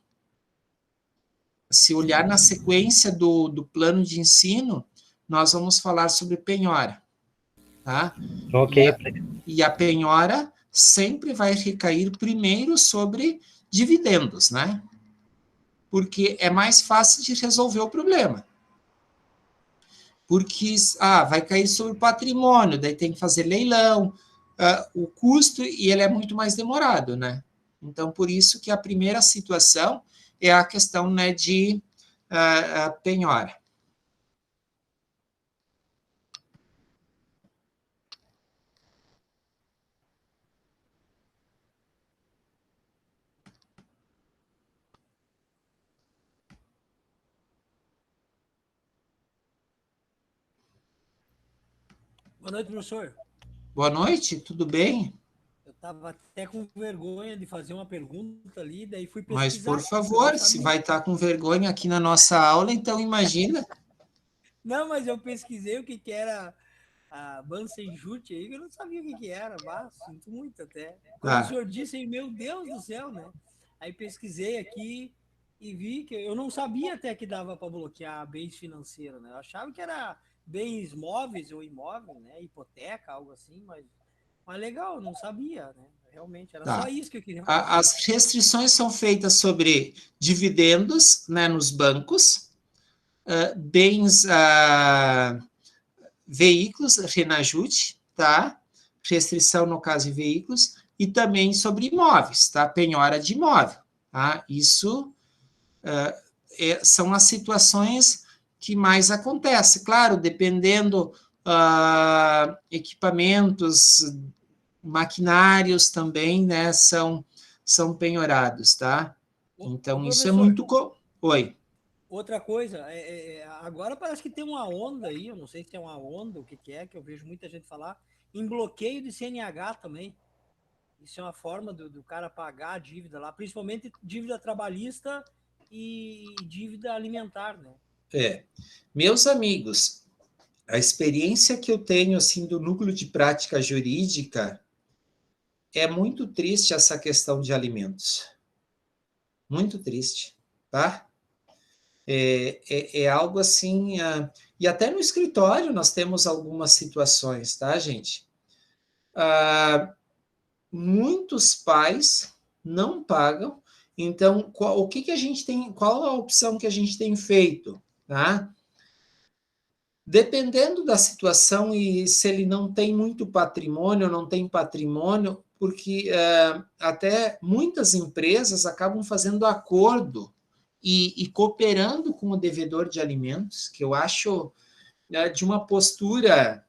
A: Se olhar na sequência do plano de ensino, nós vamos falar sobre penhora, tá?
C: Ok.
A: E a penhora sempre vai recair primeiro sobre dividendos, né? Porque é mais fácil de resolver o problema. Porque vai cair sobre o patrimônio, daí tem que fazer leilão, o custo, e ele é muito mais demorado, né? Então, por isso que a primeira situação é a questão, né, de penhora.
D: Boa noite, professor.
A: Boa noite, tudo bem?
D: Eu estava até com vergonha de fazer uma pergunta ali, daí fui pesquisar.
A: Mas, por favor, se vai estar com vergonha aqui na nossa aula, então imagina.
D: Não, mas eu pesquisei o que era a Bansenjut aí, eu não sabia o que era, mas sinto muito até. Quando o senhor disse, meu Deus do céu, né? Aí pesquisei aqui e vi que eu não sabia até que dava para bloquear bens financeiros, né? Eu achava que era bens móveis ou imóveis, né? Hipoteca, algo assim, mas legal, eu não sabia, né? Realmente, era só isso que eu queria fazer.
A: As restrições são feitas sobre dividendos, né, nos bancos, bens, veículos, Renajut, tá? Restrição no caso de veículos, e também sobre imóveis, tá? Penhora de imóvel, tá? Isso são as situações que mais acontecem. Claro, dependendo equipamentos, maquinários também, né, são penhorados, tá? Então, isso é muito... Oi.
D: Outra coisa, agora parece que tem uma onda aí, eu não sei se é uma onda, o que é, que eu vejo muita gente falar, em bloqueio de CNH também. Isso é uma forma do cara pagar a dívida lá, principalmente dívida trabalhista e dívida alimentar, né?
A: Meus amigos, a experiência que eu tenho, assim, do núcleo de prática jurídica, é muito triste essa questão de alimentos. Muito triste, tá? É algo assim... e até no escritório nós temos algumas situações, tá, gente? Muitos pais não pagam, então, o que a gente tem... Qual a opção que a gente tem feito, tá? Dependendo da situação e se ele não tem muito patrimônio, não tem patrimônio, porque até muitas empresas acabam fazendo acordo e cooperando com o devedor de alimentos, que eu acho de uma postura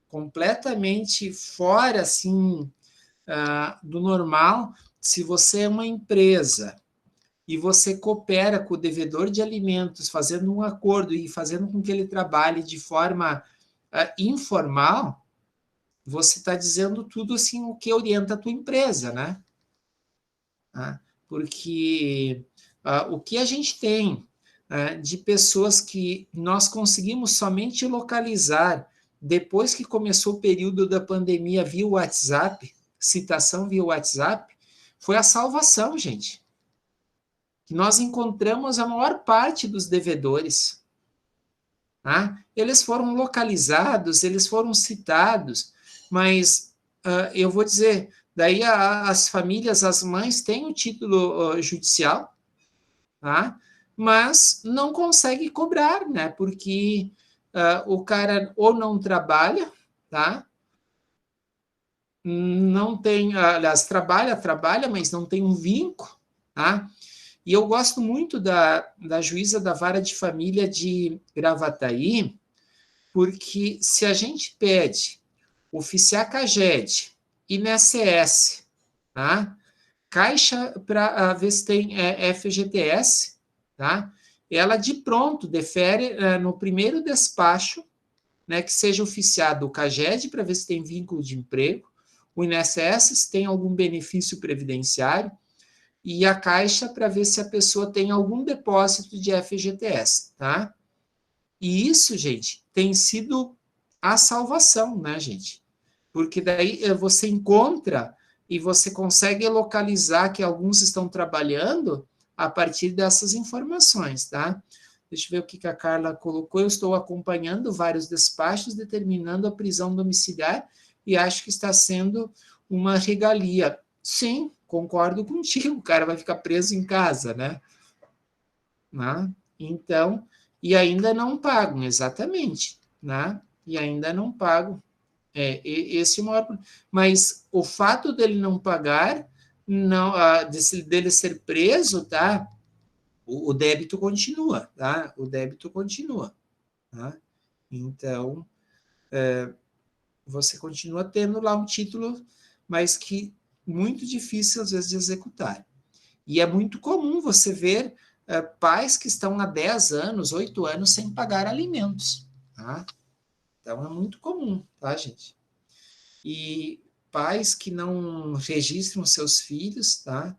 A: completamente fora, assim, do normal. Se você é uma empresa e você coopera com o devedor de alimentos, fazendo um acordo e fazendo com que ele trabalhe de forma informal, você está dizendo tudo assim o que orienta a tua empresa, né? Porque o que a gente tem de pessoas que nós conseguimos somente localizar depois que começou o período da pandemia via WhatsApp, citação via WhatsApp, foi a salvação, gente. Nós encontramos a maior parte dos devedores. Eles foram localizados, eles foram citados, mas eu vou dizer, daí as famílias, as mães têm o título judicial, mas não consegue cobrar, né? Porque o cara ou não trabalha, tá? Não tem, aliás, trabalha, mas não tem um vínculo, tá? E eu gosto muito da juíza da Vara de Família de Gravataí, porque se a gente pede oficiar CAGED, INSS, tá? Caixa para ver se tem FGTS, tá? Ela de pronto defere no primeiro despacho, né, que seja oficiado o CAGED para ver se tem vínculo de emprego, o INSS se tem algum benefício previdenciário, e a Caixa para ver se a pessoa tem algum depósito de FGTS, tá? E isso, gente, tem sido a salvação, né, gente? Porque daí você encontra e você consegue localizar que alguns estão trabalhando a partir dessas informações, tá? Deixa eu ver o que a Carla colocou. Eu estou acompanhando vários despachos, determinando a prisão domiciliar e acho que está sendo uma regalia. Sim, concordo contigo, o cara vai ficar preso em casa, né? Então, e ainda não pagam, exatamente, né? E ainda não pagam. Esse é o maior... Mas o fato dele não pagar, não, dele ser preso, tá? O débito continua, tá? O débito continua, tá? Então, você continua tendo lá um título, mas que muito difícil, às vezes, de executar. E é muito comum você ver pais que estão há 10 anos, 8 anos, sem pagar alimentos, tá? Então, é muito comum, tá, gente? E pais que não registram seus filhos, tá?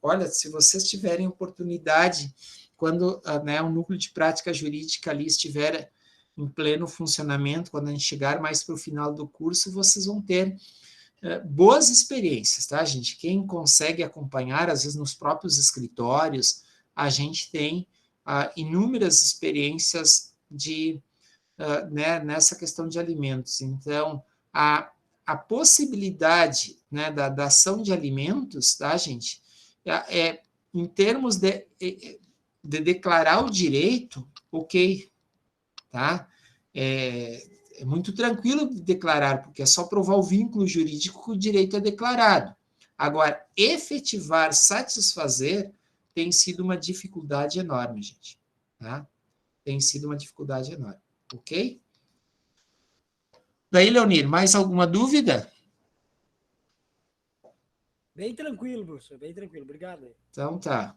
A: Olha, se vocês tiverem oportunidade, quando o núcleo de prática jurídica ali estiver em pleno funcionamento, quando a gente chegar mais para o final do curso, vocês vão ter boas experiências, tá, gente? Quem consegue acompanhar, às vezes nos próprios escritórios, a gente tem inúmeras experiências nessa questão de alimentos. Então, a possibilidade, né, da ação de alimentos, tá, gente, em termos de declarar o direito, ok, tá? É muito tranquilo de declarar, porque é só provar o vínculo jurídico que o direito é declarado. Agora, efetivar, satisfazer, tem sido uma dificuldade enorme, gente, tá? Tem sido uma dificuldade enorme, ok? Daí, Leonir, mais alguma dúvida?
D: Bem tranquilo, professor, bem tranquilo. Obrigado.
A: Então tá.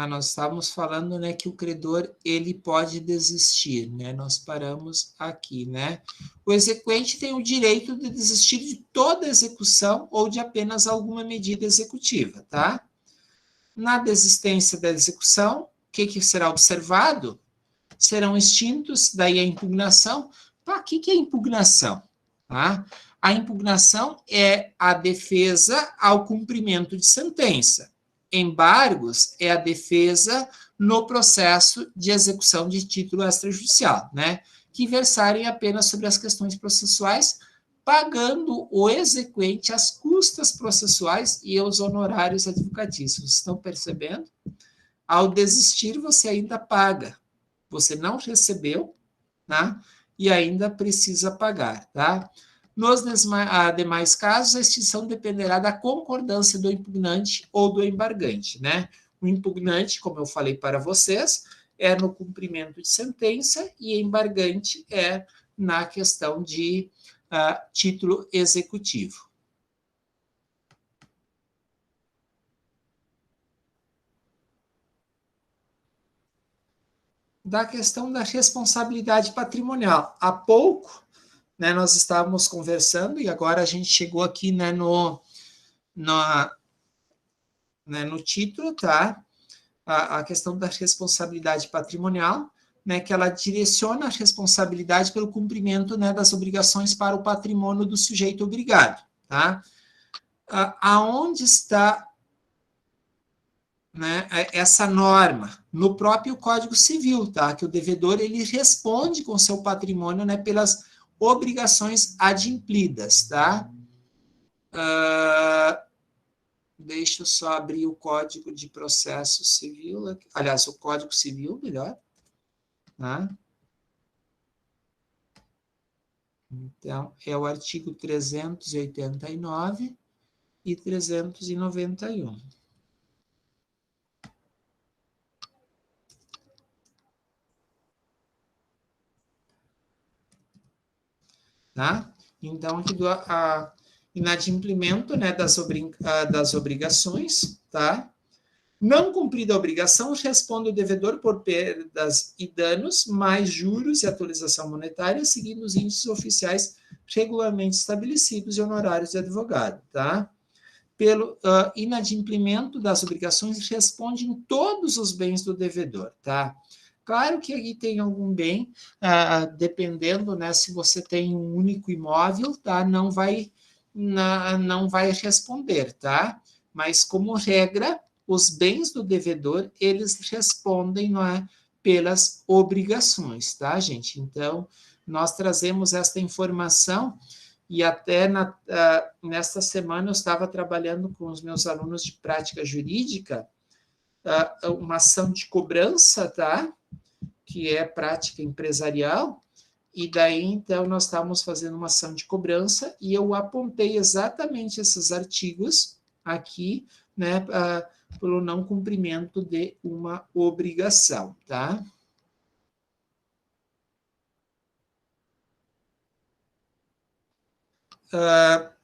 A: Nós estávamos falando, né, que o credor ele pode desistir, né? Nós paramos aqui, né? O exequente tem o direito de desistir de toda execução ou de apenas alguma medida executiva, tá? Na desistência da execução, o que será observado? Serão extintos, daí a impugnação. Tá, o que é impugnação? Tá? A impugnação é a defesa ao cumprimento de sentença. Embargos é a defesa no processo de execução de título extrajudicial, né? Que versarem apenas sobre as questões processuais, pagando o exequente as custas processuais e os honorários advocatícios. Estão percebendo? Ao desistir, você ainda paga. Você não recebeu, tá? E ainda precisa pagar, tá? Nos demais casos, a extinção dependerá da concordância do impugnante ou do embargante, né? O impugnante, como eu falei para vocês, é no cumprimento de sentença e embargante é na questão de título executivo. Da questão da responsabilidade patrimonial. Há pouco, né, nós estávamos conversando e agora a gente chegou aqui, né, no título, tá? A questão da responsabilidade patrimonial, né, que ela direciona a responsabilidade pelo cumprimento, né, das obrigações para o patrimônio do sujeito obrigado, tá? Aonde está, né, essa norma? No próprio Código Civil, tá? Que o devedor ele responde com seu patrimônio, né, pelas obrigações adimplidas, tá? Deixa eu só abrir o Código de Processo Civil, aliás, o Código Civil, melhor, tá? Então, é o artigo 389 e 391. Tá? Então, aqui do inadimplemento, né, das obrigações, tá? Não cumprida a obrigação, responde o devedor por perdas e danos, mais juros e atualização monetária, seguindo os índices oficiais regularmente estabelecidos e honorários de advogado, tá? Pelo inadimplemento das obrigações, respondem todos os bens do devedor, tá? Claro que aqui tem algum bem, dependendo, né, se você tem um único imóvel, tá? Não vai responder, tá? Mas, como regra, os bens do devedor, eles respondem, não é, pelas obrigações, tá, gente? Então, nós trazemos esta informação e até nesta semana eu estava trabalhando com os meus alunos de prática jurídica, uma ação de cobrança, tá? Que é prática empresarial, e daí, então, nós estávamos fazendo uma ação de cobrança e eu apontei exatamente esses artigos aqui, né, pelo não cumprimento de uma obrigação, tá?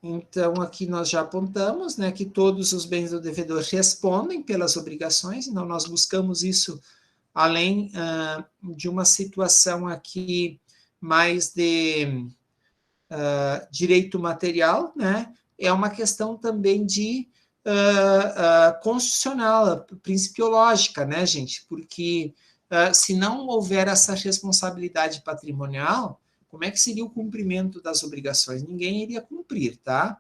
A: Então, aqui nós já apontamos, né, que todos os bens do devedor respondem pelas obrigações, então nós buscamos isso além de uma situação aqui mais de direito material, né, é uma questão também de constitucional, principiológica, né, gente? Porque se não houver essa responsabilidade patrimonial, como é que seria o cumprimento das obrigações? Ninguém iria cumprir, tá?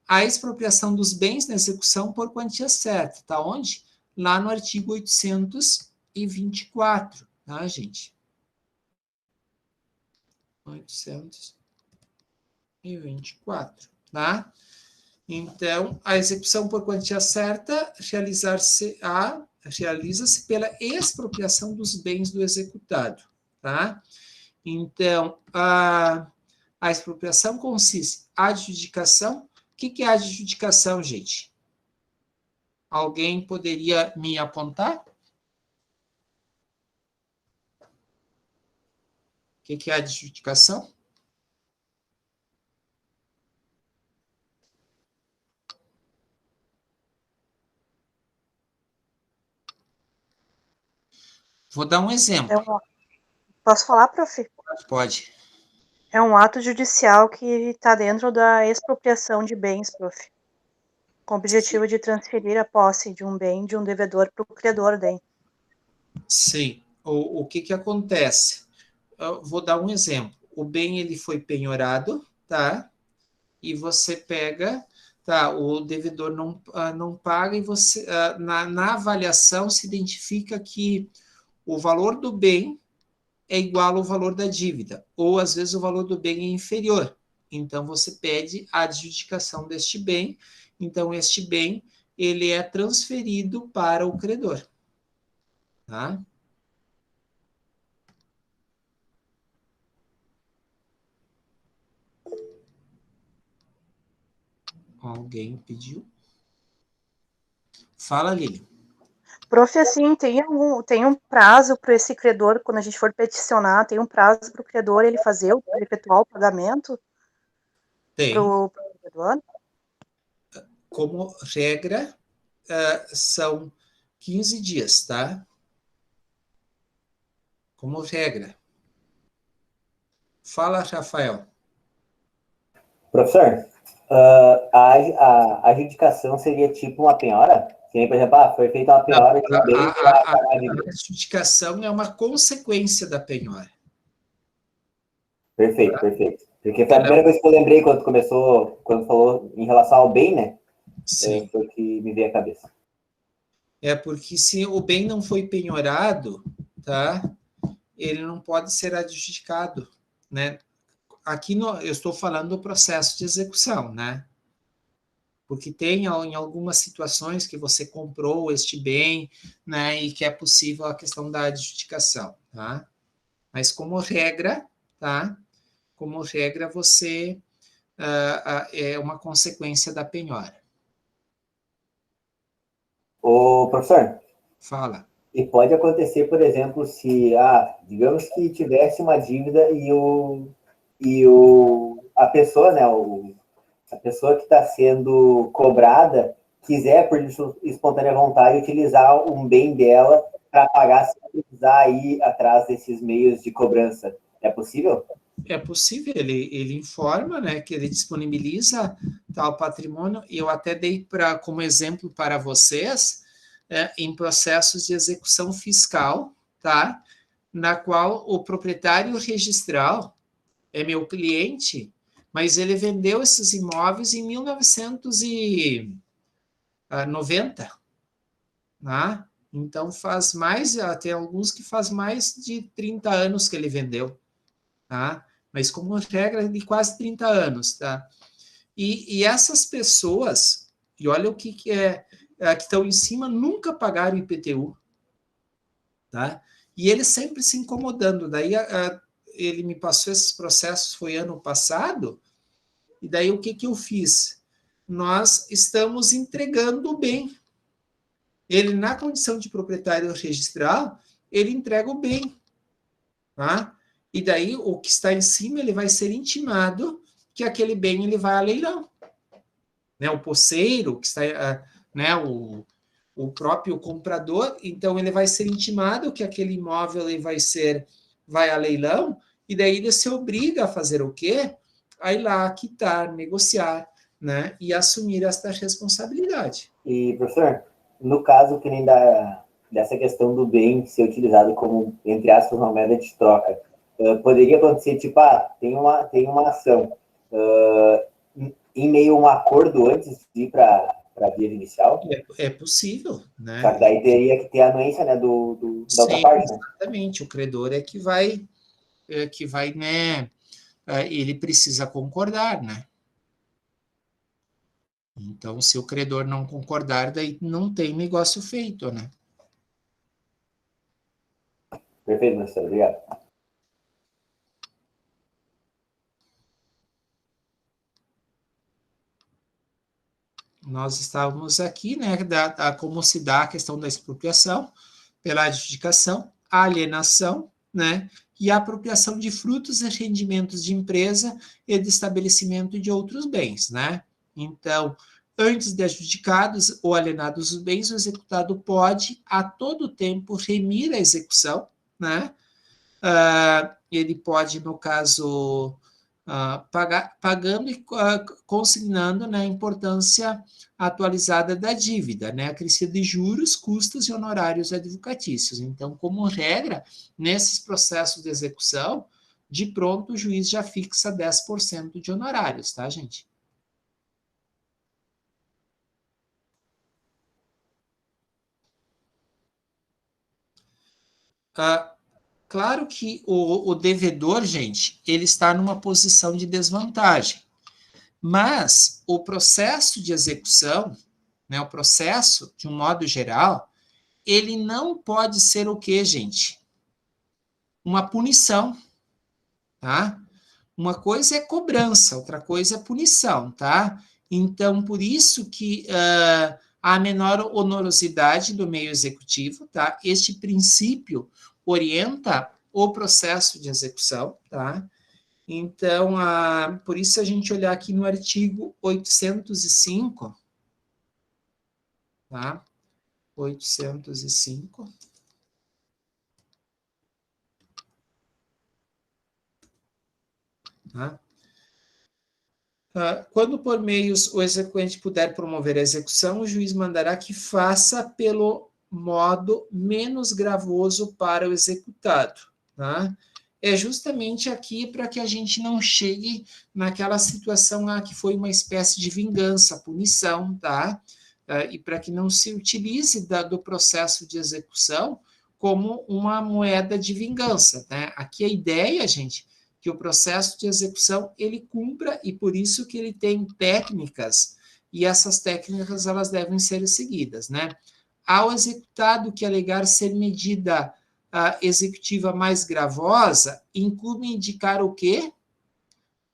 A: A expropriação dos bens na execução por quantia certa, tá onde? Lá no artigo 824, tá, gente? 824, tá? Então, a execução por quantia certa realiza-se pela expropriação dos bens do executado, tá? Então, A expropriação consiste em adjudicação. O que é adjudicação, gente? Alguém poderia me apontar? O que é adjudicação? Vou dar um exemplo.
E: Posso falar, prof?
A: Pode.
E: É um ato judicial que está dentro da expropriação de bens, prof. Com o objetivo de transferir a posse de um bem de um devedor para o credor daí.
A: Sim. O que acontece? Eu vou dar um exemplo. O bem ele foi penhorado, tá? E você pega, tá? O devedor não paga e você na avaliação se identifica que o valor do bem é igual ao valor da dívida, ou às vezes o valor do bem é inferior. Então você pede a adjudicação deste bem. Então este bem ele é transferido para o credor, tá? Alguém pediu? Fala, Lili.
E: Prof, assim, tem um prazo para esse credor, quando a gente for peticionar, tem um prazo para o credor ele efetuar o pagamento?
A: Tem.
E: Para o credor?
A: Como regra, são 15 dias, tá? Como regra. Fala, Rafael.
F: Professor, a adjudicação seria tipo uma penhora? Que nem, por exemplo, foi feita uma penhora de um bem para pagar a dívida.
A: A adjudicação é uma consequência da penhora.
F: Perfeito, perfeito. Porque foi a primeira coisa que eu lembrei quando falou em relação ao bem, né?
A: Sim.
F: Foi o que me veio à cabeça.
A: É porque se o bem não foi penhorado, tá? Ele não pode ser adjudicado, né? Aqui eu estou falando do processo de execução, né? Porque tem em algumas situações que você comprou este bem, né? E que é possível a questão da adjudicação, tá? Mas como regra, tá? Como regra, você é uma consequência da penhora.
F: Ô, professor.
A: Fala.
F: E pode acontecer, por exemplo, se, digamos que tivesse uma dívida a pessoa, né, a pessoa que está sendo cobrada quiser, por espontânea vontade, utilizar um bem dela para pagar sem precisar ir atrás desses meios de cobrança. É possível?
A: É possível, ele informa, né, que ele disponibiliza tal patrimônio, e eu até dei como exemplo para vocês, em processos de execução fiscal, tá? Na qual o proprietário registral é meu cliente, mas ele vendeu esses imóveis em 1990, né? Então faz mais, tem alguns que faz mais de 30 anos que ele vendeu, tá? Mas como regra de quase 30 anos, tá? E essas pessoas, e olha o que é, que estão em cima, nunca pagaram IPTU, tá? E eles sempre se incomodando. Daí ele me passou esses processos, foi ano passado, e daí o que eu fiz? Nós estamos entregando o bem. Ele, na condição de proprietário registral, ele entrega o bem, tá? E daí o que está em cima, ele vai ser intimado que aquele bem ele vai a leilão. Né? O posseiro, que está, né, o próprio comprador, então ele vai ser intimado que aquele imóvel ele vai a leilão, e daí ele se obriga a fazer o quê? A ir lá, quitar, negociar, né? E assumir esta responsabilidade.
F: E, professor, no caso que nem dessa questão do bem ser utilizado como, entre aspas, uma moeda de troca, poderia acontecer, tipo, tem uma ação, em meio a um acordo antes de ir para a via judicial?
A: É possível, né?
F: Só que daí teria que ter a anuência, né, da outra parte, né?
A: Exatamente, o credor é que vai, né, ele precisa concordar, né? Então, se o credor não concordar, daí não tem negócio feito, né?
F: Perfeito, professor. Obrigado.
A: nós estávamos aqui, né, como se dá a questão da expropriação pela adjudicação, a alienação, né, e a apropriação de frutos e rendimentos de empresa e de estabelecimento de outros bens, né? Então, antes de adjudicados ou alienados os bens, o executado pode, a todo tempo, remir a execução, né? Ele pode, no caso, pagando e consignando, né, a importância atualizada da dívida, né, acrescido de juros, custos e honorários advocatícios. Então, como regra, nesses processos de execução, de pronto o juiz já fixa 10% de honorários, tá, gente? Claro que o devedor, gente, ele está numa posição de desvantagem, mas o processo de execução, né, o processo, de um modo geral, ele não pode ser o quê, gente? Uma punição, tá? Uma coisa é cobrança, outra coisa é punição, tá? Então, por isso que a menor onerosidade do meio executivo, tá? Este princípio orienta o processo de execução, tá? Então, por isso a gente olhar aqui no artigo 805, tá? 805. Tá? Quando por meios o exequente puder promover a execução, o juiz mandará que faça pelo modo menos gravoso para o executado. Tá? É justamente aqui para que a gente não chegue naquela situação que foi uma espécie de vingança, punição, tá? E para que não se utilize do processo de execução como uma moeda de vingança. Né? Aqui a ideia, gente, que o processo de execução ele cumpra e por isso que ele tem técnicas e essas técnicas elas devem ser seguidas, né? Ao executado que alegar ser medida executiva mais gravosa, incumbe indicar o quê?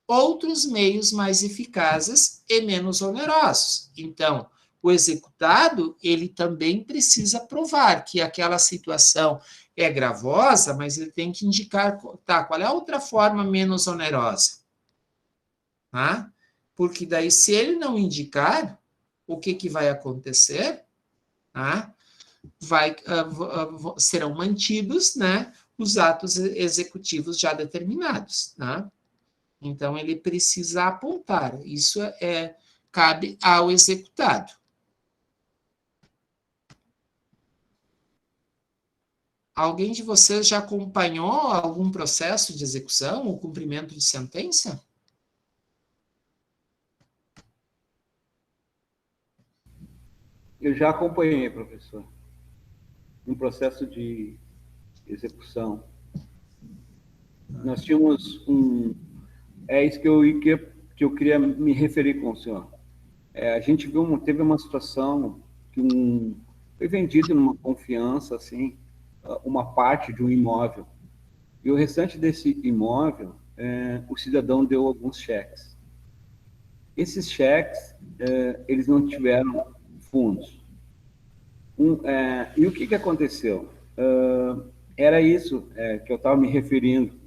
A: Outros meios mais eficazes e menos onerosos. Então, o executado, ele também precisa provar que aquela situação é gravosa, mas ele tem que indicar, tá, qual é a outra forma menos onerosa? Tá? Porque daí, se ele não indicar, o que vai acontecer? Tá? Serão mantidos, né, os atos executivos já determinados. Tá? Então, ele precisa apontar. Isso cabe ao executado. Alguém de vocês já acompanhou algum processo de execução ou cumprimento de sentença?
B: Eu já acompanhei, professor, um processo de execução. Nós tínhamos é isso que eu queria me referir com o senhor. A gente teve uma situação que foi vendido numa confiança, assim, uma parte de um imóvel. E o restante desse imóvel, o cidadão deu alguns cheques. Esses cheques, eles não tiveram fundos. E o que aconteceu? Era isso que eu estava me referindo.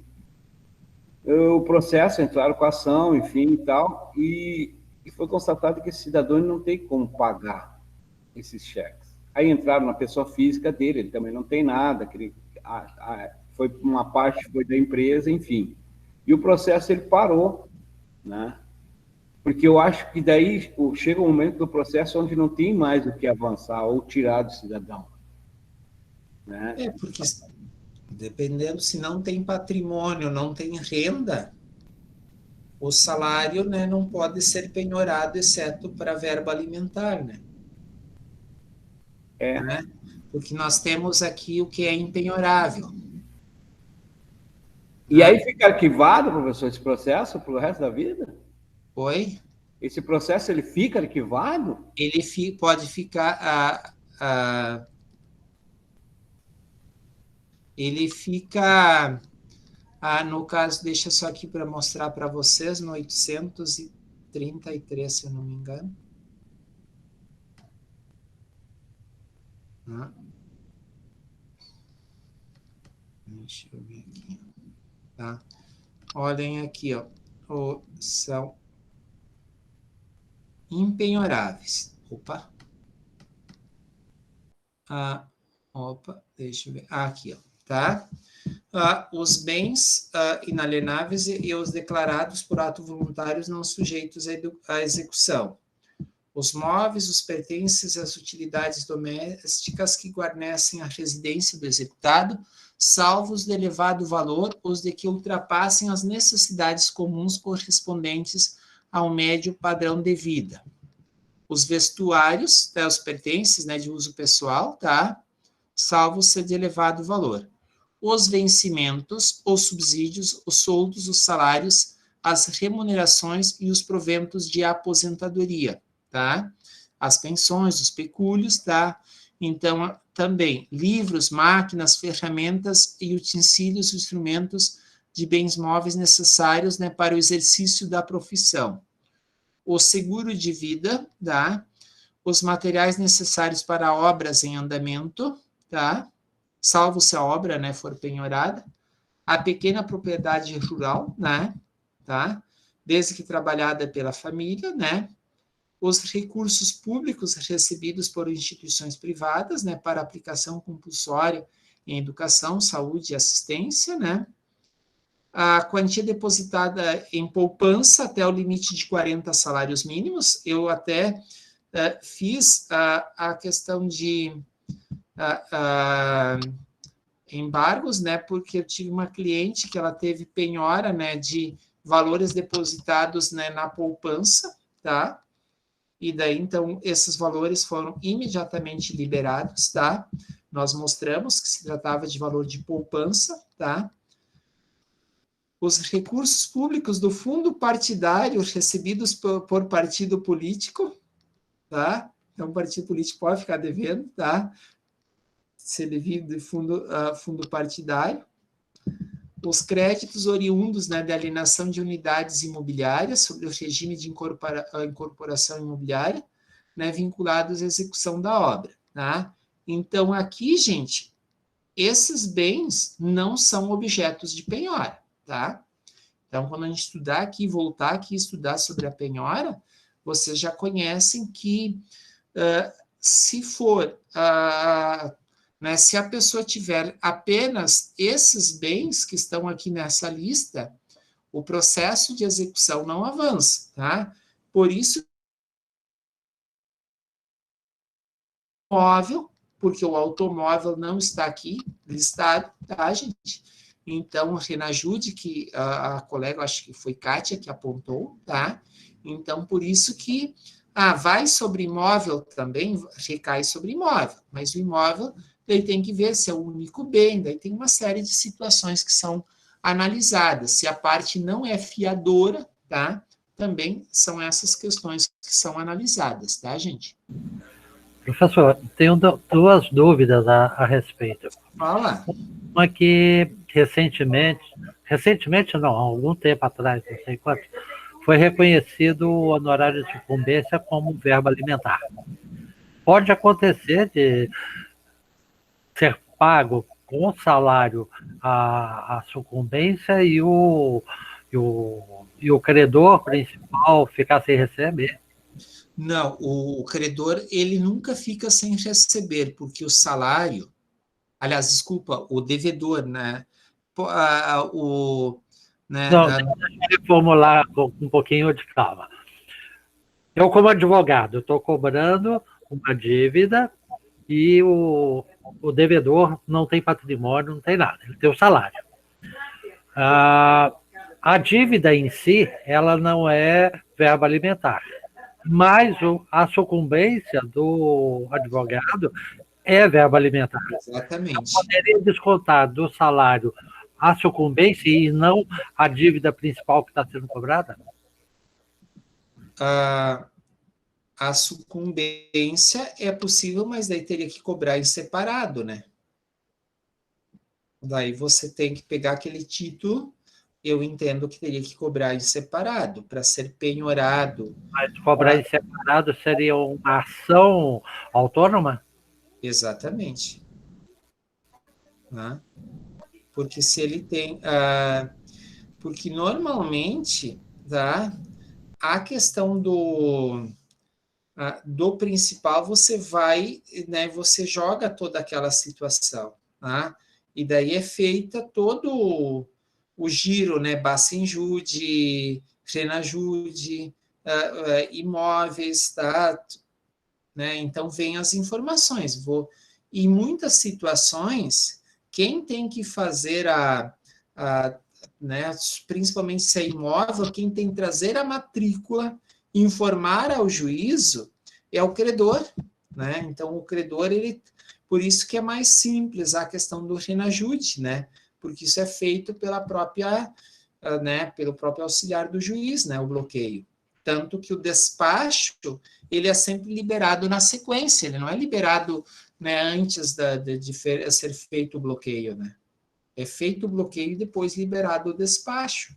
B: O processo, entraram com a ação, enfim, e tal, e foi constatado que esse cidadão não tem como pagar esses cheques. Aí entraram na pessoa física dele, ele também não tem nada, foi uma parte foi da empresa, enfim. E o processo ele parou, né? Porque eu acho que daí chega um momento do processo onde não tem mais o que avançar ou tirar do cidadão. Né?
A: Porque dependendo se não tem patrimônio, não tem renda, o salário, né, não pode ser penhorado, exceto para verba alimentar, né? Né? Porque nós temos aqui o que é impenhorável.
B: E aí fica arquivado, professor, esse processo para o resto da vida?
A: Oi?
B: Esse processo ele fica arquivado?
A: Ele pode ficar... ele fica... no caso, deixa só aqui para mostrar para vocês, no 833, se eu não me engano. Tá? Deixa eu ver aqui. Tá? Olhem aqui, ó. São impenhoráveis. Opa. Deixa eu ver. Aqui, ó. Tá? Os bens inalienáveis e os declarados por ato voluntários não sujeitos à execução. Os móveis, os pertences e as utilidades domésticas que guarnecem a residência do executado, salvo os de elevado valor, os de que ultrapassem as necessidades comuns correspondentes ao médio padrão de vida. Os vestuários, os pertences, né, de uso pessoal, tá? Salvo ser de elevado valor. Os vencimentos, os subsídios, os soldos, os salários, as remunerações e os proventos de aposentadoria, tá? As pensões, os pecúlios, tá? Então, também, livros, máquinas, ferramentas e utensílios, instrumentos de bens móveis necessários, né, para o exercício da profissão. O seguro de vida, tá? Os materiais necessários para obras em andamento, tá? Salvo se a obra, né, for penhorada. A pequena propriedade rural, né, tá? Desde que trabalhada pela família, né? Os recursos públicos recebidos por instituições privadas, né, para aplicação compulsória em educação, saúde e assistência, né? A quantia depositada em poupança até o limite de 40 salários mínimos. Eu até fiz a questão de embargos, né, porque eu tive uma cliente que ela teve penhora, né, de valores depositados, né, na poupança, tá? E daí, então, esses valores foram imediatamente liberados, tá? Nós mostramos que se tratava de valor de poupança, tá? Os recursos públicos do fundo partidário recebidos por partido político, tá? Então, o partido político pode ficar devendo, tá? Ser devido de fundo partidário. Os créditos oriundos, né, de alienação de unidades imobiliárias sobre o regime de incorporação imobiliária, né, vinculados à execução da obra, tá? Então, aqui, gente, esses bens não são objetos de penhora, tá? Então, quando a gente estudar aqui, voltar aqui e estudar sobre a penhora, vocês já conhecem que se for... né, se a pessoa tiver apenas esses bens que estão aqui nessa lista, o processo de execução não avança, tá? Por isso, automóvel, porque o automóvel não está aqui listado, tá, gente? Então, Renajude, que a colega, acho que foi Kátia que apontou, tá? Então, por isso que vai sobre imóvel também, recai sobre imóvel, mas o imóvel daí tem que ver se é o único bem, daí tem uma série de situações que são analisadas. Se a parte não é fiadora, tá? Também são essas questões que são analisadas, tá, gente?
C: Professor, tenho duas dúvidas a respeito.
A: Fala.
C: Uma que recentemente não, há algum tempo atrás, não sei quanto, foi reconhecido o honorário de sucumbência como verbo alimentar. Pode acontecer de ser pago com salário a sucumbência e o credor principal ficar sem receber?
A: Não, o credor, ele nunca fica sem receber, porque o salário, aliás, desculpa, o devedor, né?
C: Deixa eu formular com um pouquinho de calma. Eu, como advogado, estou cobrando uma dívida e o devedor não tem patrimônio, não tem nada, ele tem o salário. A dívida em si, ela não é verbo alimentar, mas a sucumbência do advogado é verbo alimentar.
A: Exatamente.
C: Eu poderia descontar do salário a sucumbência e não a dívida principal que está sendo cobrada?
A: A sucumbência é possível, mas daí teria que cobrar em separado, né? Daí você tem que pegar aquele título, eu entendo que teria que cobrar em separado, para ser penhorado.
C: Mas cobrar em separado seria uma ação autônoma?
A: Exatamente. Né? Porque se ele tem... porque normalmente, tá? A questão do principal, você vai, né? Você joga toda aquela situação, tá? E daí é feita todo o giro, né? Bacenjude, Renajude, imóveis, tá? Né? Então, vem as informações. Em muitas situações, quem tem que fazer né, principalmente se é imóvel, quem tem que trazer a matrícula, informar ao juízo, é o credor. Né? Então, o credor, por isso que é mais simples a questão do renajude, né? Porque isso é feito pela própria, né, pelo próprio auxiliar do juiz, né, o bloqueio. Tanto que o despacho, ele é sempre liberado na sequência, ele não é liberado, né, antes de ser feito o bloqueio, né? É feito o bloqueio e depois liberado o despacho.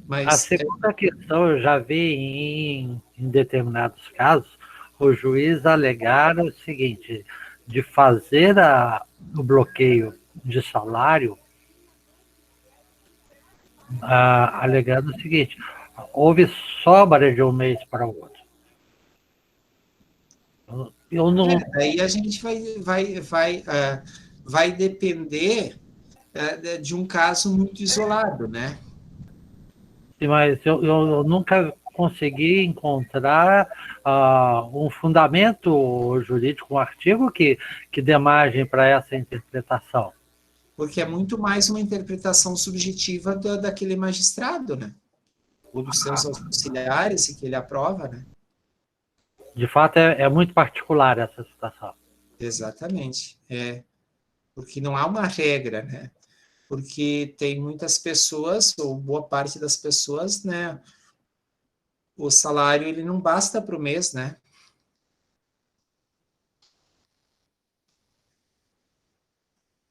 A: Mas,
C: a segunda questão, eu já vi em determinados casos, o juiz alegar o seguinte, de fazer o bloqueio de salário, alegando o seguinte, houve sobra de um mês para o outro. Eu não...
A: Aí a gente vai depender de um caso muito isolado, né?
C: Mas eu nunca consegui encontrar um fundamento jurídico, um artigo que dê margem para essa interpretação.
A: Porque é muito mais uma interpretação subjetiva daquele magistrado, né? Ou dos seus auxiliares, que ele aprova, né?
C: De fato, é muito particular essa situação.
A: Exatamente. Porque não há uma regra, né? Porque tem muitas pessoas, ou boa parte das pessoas, né? O salário, ele não basta para o mês, né?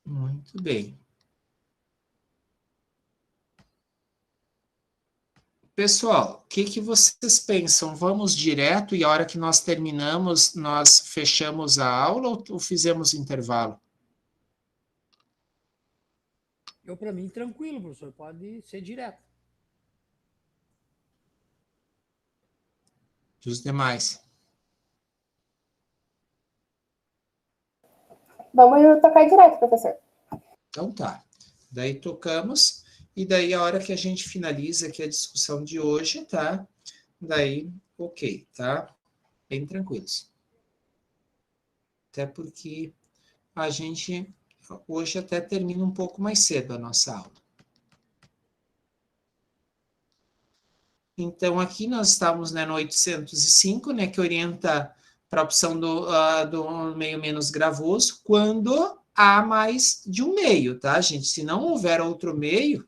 A: Muito bem. Pessoal, o que vocês pensam? Vamos direto e a hora que nós terminamos, nós fechamos a aula ou fizemos intervalo?
D: Eu, para mim, tranquilo, professor. Pode ser direto.
A: Dos demais.
G: Vamos tocar direto, professor.
A: Então tá. Daí tocamos, e daí a hora que a gente finaliza aqui a discussão de hoje, tá? Daí, ok, tá? Bem tranquilos. Até porque a gente hoje até termina um pouco mais cedo a nossa aula. Então, aqui nós estamos, né, no 805, né, que orienta para a opção do meio menos gravoso, quando há mais de um meio, tá, gente? Se não houver outro meio,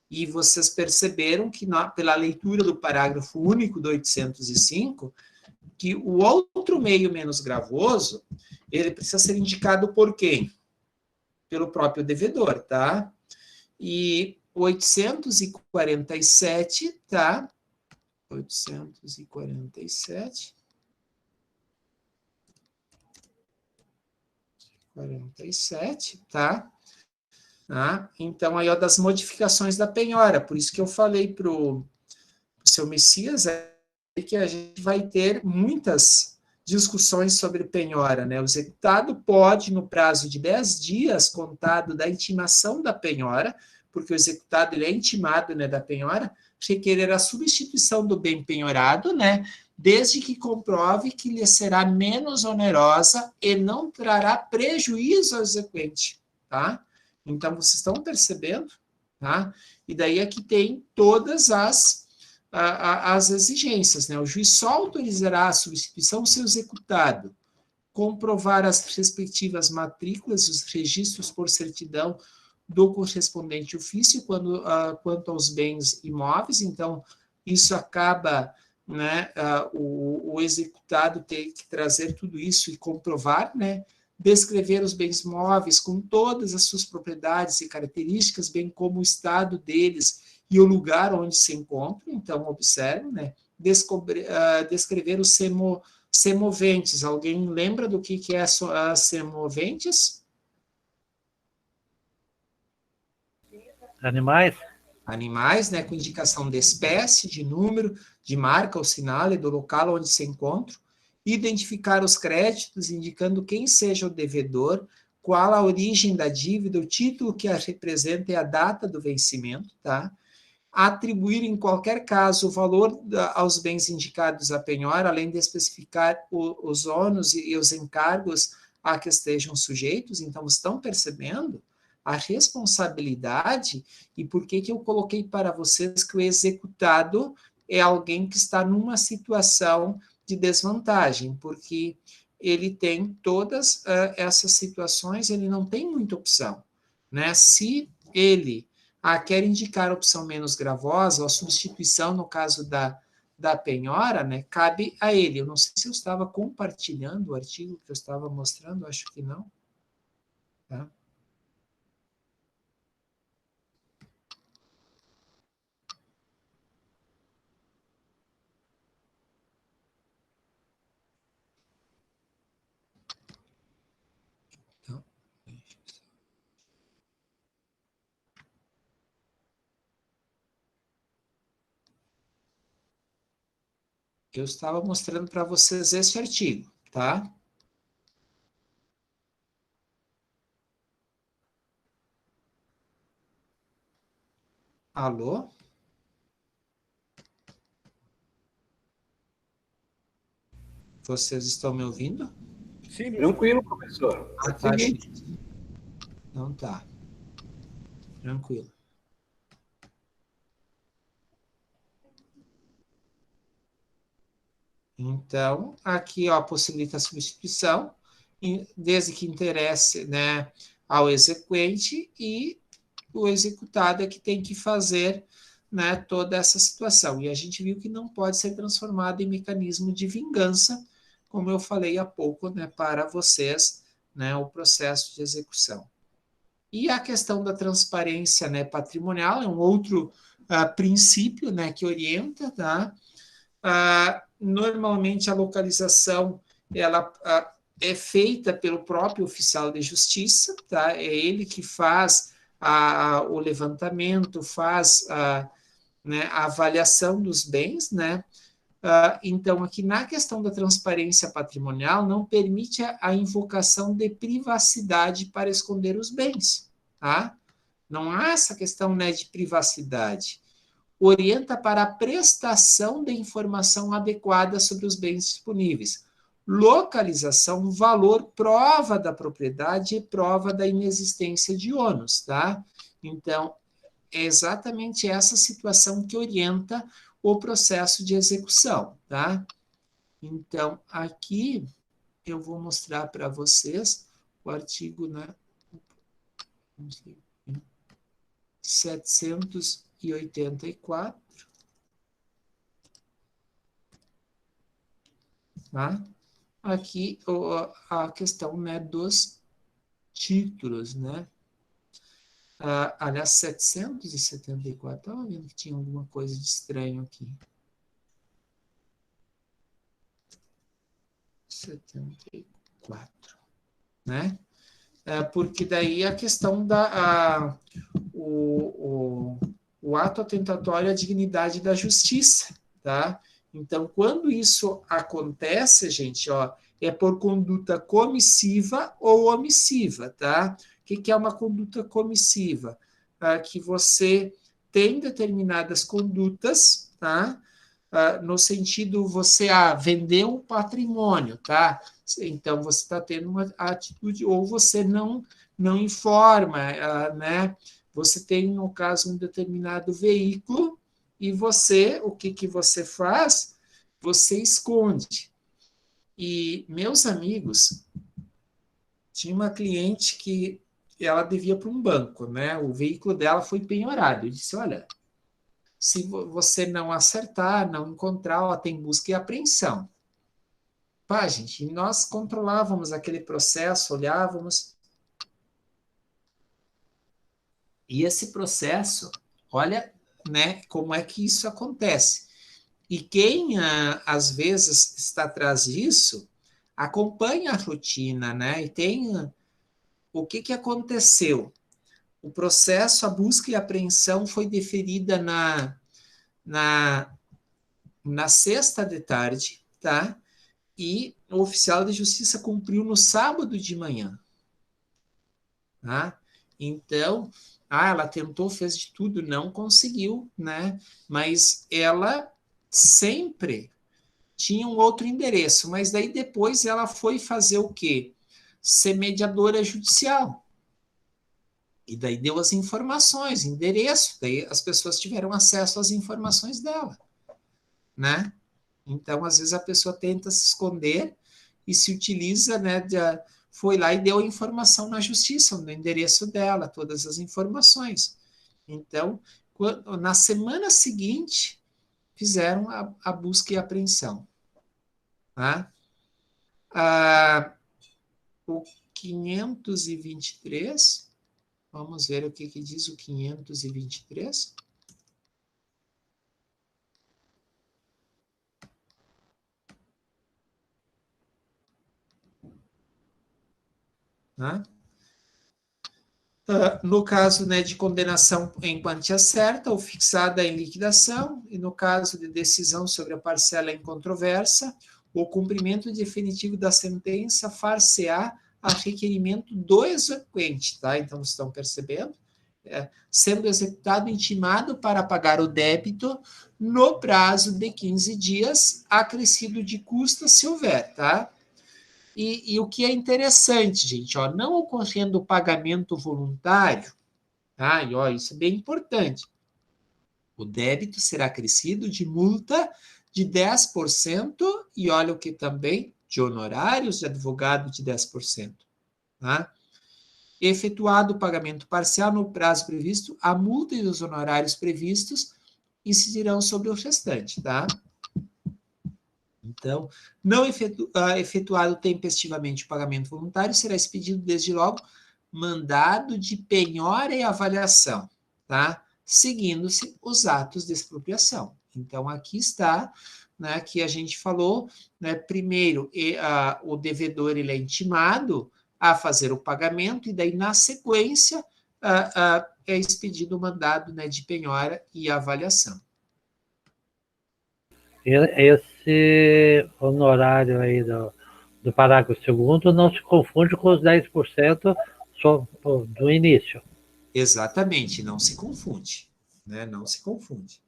A: e vocês perceberam que, pela leitura do parágrafo único do 805, que o outro meio menos gravoso, ele precisa ser indicado por quem? Pelo próprio devedor, tá? E 847, tá? 847. 47, tá? Então, aí, ó, das modificações da penhora. Por isso que eu falei para o seu Messias que a gente vai ter muitas discussões sobre penhora, né? O executado pode, no prazo de 10 dias, contado da intimação da penhora, porque o executado ele é intimado, né, da penhora, requerer a substituição do bem penhorado, né, desde que comprove que lhe será menos onerosa e não trará prejuízo ao exequente, tá? Então, vocês estão percebendo, tá? E daí aqui tem todas as exigências, né? O juiz só autorizará a substituição se o executado comprovar as respectivas matrículas, os registros por certidão do correspondente ofício quanto aos bens imóveis. Então, isso acaba, né, o executado ter que trazer tudo isso e comprovar, né, descrever os bens móveis com todas as suas propriedades e características, bem como o estado deles e o lugar onde se encontram. Então, observe, né, descrever os semoventes. Alguém lembra do que é as semoventes?
C: Animais?
A: Animais, né, com indicação de espécie, de número, de marca ou sinal e do local onde se encontram. Identificar os créditos, indicando quem seja o devedor, qual a origem da dívida, o título que a representa e a data do vencimento, tá? Atribuir, em qualquer caso, o valor aos bens indicados à penhora, além de especificar os ônus e os encargos a que estejam sujeitos. Então, estão percebendo a responsabilidade e por que eu coloquei para vocês que o executado é alguém que está numa situação de desvantagem, porque ele tem todas essas situações, ele não tem muita opção, né? Se ele quer indicar a opção menos gravosa, ou a substituição, no caso da penhora, né, cabe a ele. Eu não sei se eu estava compartilhando o artigo que eu estava mostrando, acho que não. Tá? Então, eu estava mostrando para vocês esse artigo, tá? Alô? Vocês estão me ouvindo?
B: Sim, tranquilo, professor.
A: Tá, não tá. Tranquilo. Então, aqui, ó, possibilita a substituição, desde que interesse, né, ao exequente, e o executado é que tem que fazer, né, toda essa situação. E a gente viu que não pode ser transformado em mecanismo de vingança, como eu falei há pouco, né, para vocês, né, o processo de execução. E a questão da transparência, né, patrimonial é um outro princípio, né, que orienta, tá? Normalmente a localização ela é feita pelo próprio oficial de justiça, tá? É ele que faz o levantamento, faz né, a avaliação dos bens, né? Então, aqui na questão da transparência patrimonial, não permite a invocação de privacidade para esconder os bens, tá? Não há essa questão, né, de privacidade. Orienta para a prestação de informação adequada sobre os bens disponíveis. Localização, valor, prova da propriedade e prova da inexistência de ônus, tá? Então, é exatamente essa situação que orienta o processo de execução, tá? Então, aqui eu vou mostrar para vocês o artigo, né, 784, tá? Aqui a questão, né, dos títulos, né? Aliás, 774, estava vendo que tinha alguma coisa de estranho aqui. 74, né? Porque daí a questão o ato atentatório à dignidade da justiça, tá? Então, quando isso acontece, gente, ó, é por conduta comissiva ou omissiva, tá? O que é uma conduta comissiva? Que você tem determinadas condutas, tá? No sentido, você vendeu um patrimônio, tá? Então, você está tendo uma atitude, ou você não informa, né? Você tem, no caso, um determinado veículo, e você, o que você faz? Você esconde. E, meus amigos, tinha uma cliente que ela devia para um banco, né? O veículo dela foi penhorado. Eu disse, olha, se você não acertar, não encontrar, ó, tem busca e apreensão. Pá, gente, e nós controlávamos aquele processo, olhávamos. E esse processo, olha, né, como é que isso acontece. E quem, às vezes, está atrás disso, acompanha a rotina, né? E tem o que aconteceu? O processo, a busca e a apreensão foi deferida na, na sexta de tarde, tá? E o oficial de justiça cumpriu no sábado de manhã, tá? Então, ela tentou, fez de tudo, não conseguiu, né? Mas ela sempre tinha um outro endereço, mas daí depois ela foi fazer o quê? Ser mediadora judicial. E daí deu as informações, endereço, daí as pessoas tiveram acesso às informações dela, né? Então, às vezes a pessoa tenta se esconder e se utiliza, né, foi lá e deu a informação na justiça, no endereço dela, todas as informações. Então, na semana seguinte, fizeram a busca e apreensão, tá? O 523, vamos ver o que diz o 523. Tá? No caso, né, de condenação em quantia certa ou fixada em liquidação, e no caso de decisão sobre a parcela em controvérsia, o cumprimento definitivo da sentença far-se-á a requerimento do exequente, tá? Então, vocês estão percebendo? Sendo executado intimado para pagar o débito no prazo de 15 dias, acrescido de custa se houver, tá? E o que é interessante, gente, ó, não ocorrendo o pagamento voluntário, tá? E ó, isso é bem importante. O débito será acrescido de multa de 10% e olha o que também, de honorários de advogado de 10%. Tá? Efetuado o pagamento parcial no prazo previsto, a multa e os honorários previstos incidirão sobre o restante, tá? Então, não efetuado tempestivamente o pagamento voluntário, será expedido desde logo mandado de penhora e avaliação, tá? Seguindo-se os atos de expropriação. Então, aqui está, né, que a gente falou, né, primeiro, o devedor ele é intimado a fazer o pagamento, e daí, na sequência, é expedido o mandado, né, de penhora e avaliação.
C: Esse honorário aí do parágrafo 2º não se confunde com os 10% do início.
A: Exatamente, não se confunde, né? Não se confunde.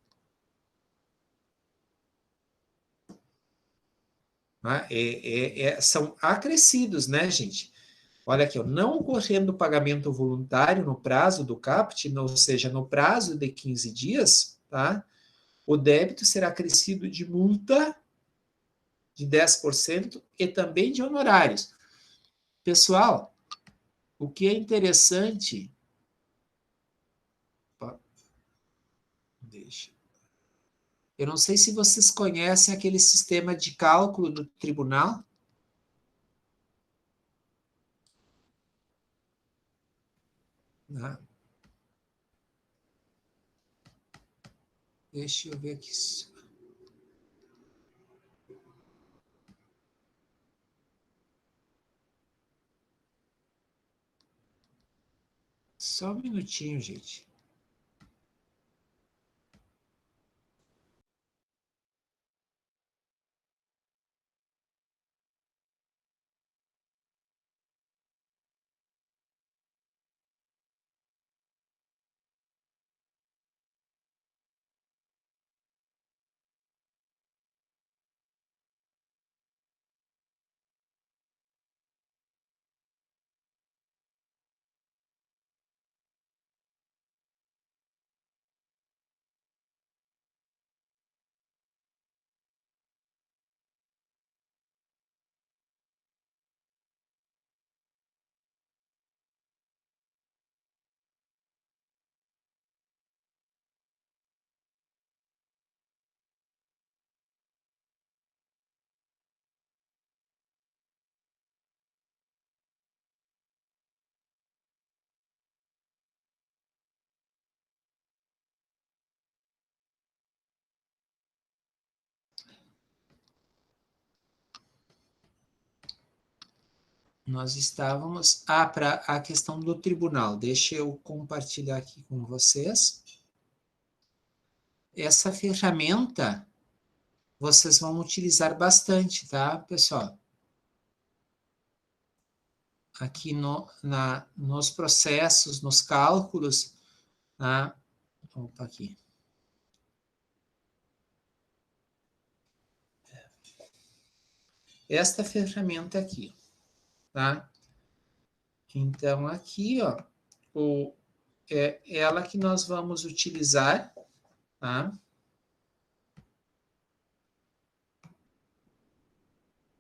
A: São acrescidos, né, gente? Olha aqui, ó, não ocorrendo o pagamento voluntário no prazo do CAPT, ou seja, no prazo de 15 dias, tá? O débito será acrescido de multa de 10% e também de honorários. Pessoal, o que é interessante... Deixa. Eu não sei se vocês conhecem aquele sistema de cálculo do tribunal. Né? Deixa eu ver aqui. Só um minutinho, gente. Nós estávamos... Ah, para a questão do tribunal. Deixa eu compartilhar aqui com vocês. Essa ferramenta vocês vão utilizar bastante, tá, pessoal? Aqui nos processos, nos cálculos, tá? Opa, aqui. Esta ferramenta aqui, tá? Então, aqui, ó, é ela que nós vamos utilizar, tá?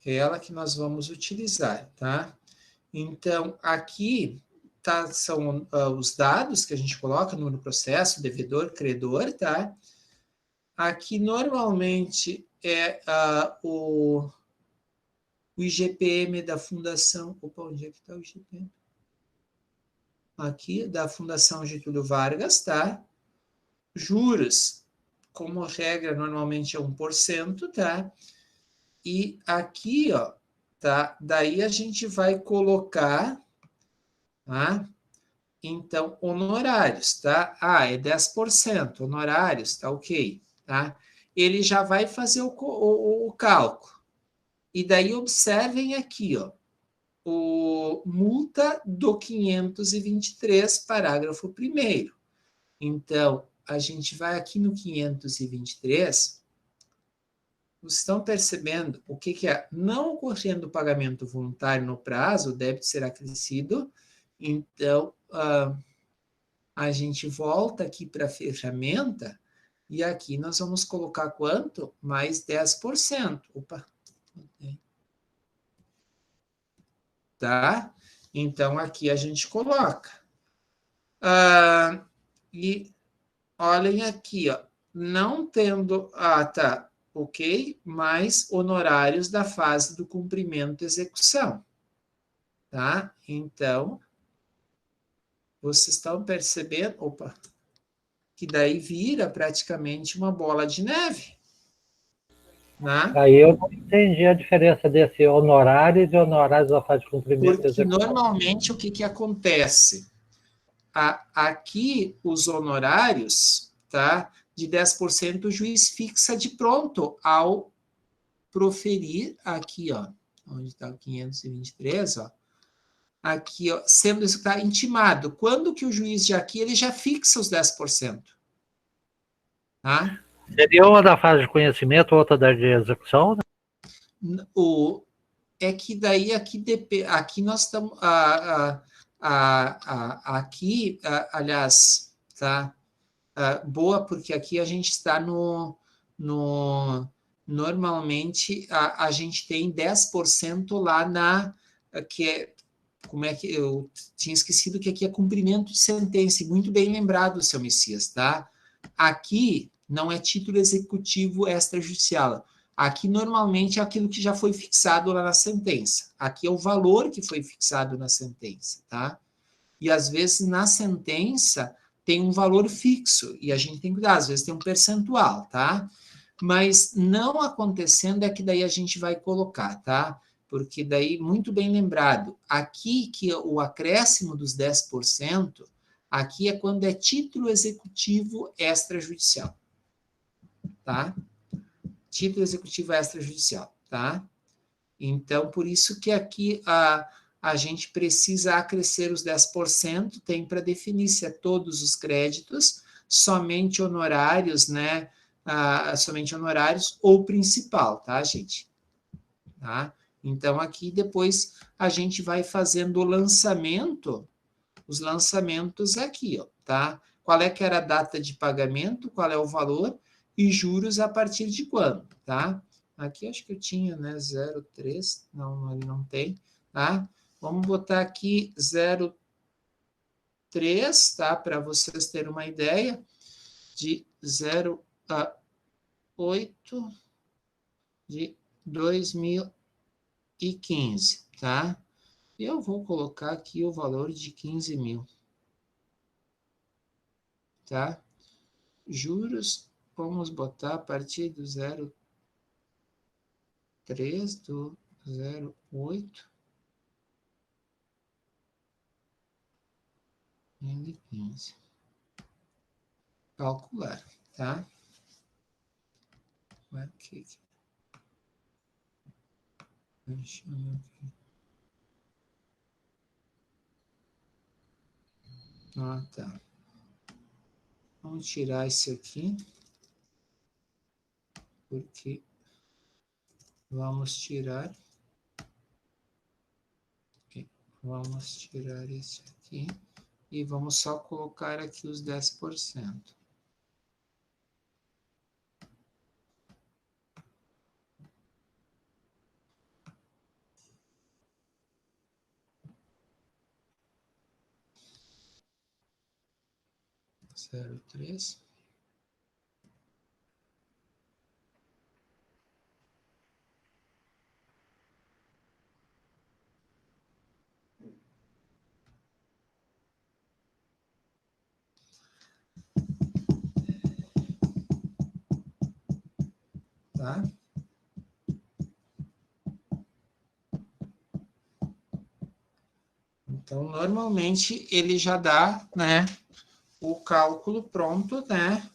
A: É ela que nós vamos utilizar, tá? Então, aqui são os dados que a gente coloca no processo, devedor, credor, tá? Aqui, normalmente, é o IGPM da Fundação... Opa, onde é que está o IGPM? Aqui, da Fundação Getúlio Vargas, tá? Juros, como regra, normalmente é 1%, tá? E aqui, ó, tá? Daí a gente vai colocar, tá? Então, honorários, tá? Ah, é 10%, honorários, tá ok, tá? Ele já vai fazer o cálculo. E daí, observem aqui, ó, o multa do 523, parágrafo 1º. Então, a gente vai aqui no 523, vocês estão percebendo o que é? Não ocorrendo o pagamento voluntário no prazo, o débito será acrescido. Então, a gente volta aqui para a ferramenta e aqui nós vamos colocar quanto? Mais 10%. Opa! Tá? Então, aqui a gente coloca. E olhem aqui, ó. Não tendo... Ah, tá. Ok? Mais honorários da fase do cumprimento e execução. Tá? Então, vocês estão percebendo... Opa! Que daí vira praticamente uma bola de neve. Né?
C: Aí eu não entendi a diferença desse honorários e honorários da fase de cumprimento.
A: Porque normalmente o que acontece? Aqui os honorários, tá? De 10% o juiz fixa de pronto ao proferir aqui, ó. Onde está o 523, ó. Aqui, ó, sendo isso está intimado. Quando que o juiz já aqui, ele já fixa os 10%. Tá?
C: Seria uma da fase de conhecimento, outra da de execução, né?
A: É que daí aqui nós estamos... aqui, aliás, tá? Boa, porque aqui a gente está normalmente, a gente tem 10% lá na... como é que... Eu tinha esquecido que aqui é cumprimento de sentença, muito bem lembrado, seu Messias, tá? Aqui não é título executivo extrajudicial. Aqui, normalmente, é aquilo que já foi fixado lá na sentença. Aqui é o valor que foi fixado na sentença, tá? E, às vezes, na sentença, tem um valor fixo, e a gente tem que cuidar, às vezes tem um percentual, tá? Mas não acontecendo é que daí a gente vai colocar, tá? Porque daí, muito bem lembrado, aqui que o acréscimo dos 10%, aqui é quando é título executivo extrajudicial, tá? Título executivo extrajudicial, tá? Então, por isso que aqui a gente precisa acrescer os 10%, tem para definir se é todos os créditos, somente honorários, né? Somente honorários ou principal, tá, gente? Tá? Então, aqui depois a gente vai fazendo o lançamento, os lançamentos aqui, ó, tá? Qual é que era a data de pagamento, qual é o valor e juros a partir de quando, tá? Aqui acho que eu tinha, né, 0,3, não, ele não tem, tá? Vamos botar aqui 0,3, tá? Para vocês terem uma ideia, de 0,8 de 2015, tá? Eu vou colocar aqui o valor de 15 mil, tá? Juros, vamos botar a partir do 0,3 do 0,8 N15. Calcular, tá? Marquei aqui. Deixa eu ver aqui. Ah, tá. Vamos tirar isso aqui. Porque vamos tirar. Vamos tirar esse aqui. E vamos só colocar aqui os 10%. Zero, 3. Tá? Então, normalmente, ele já dá, né, o cálculo pronto, né?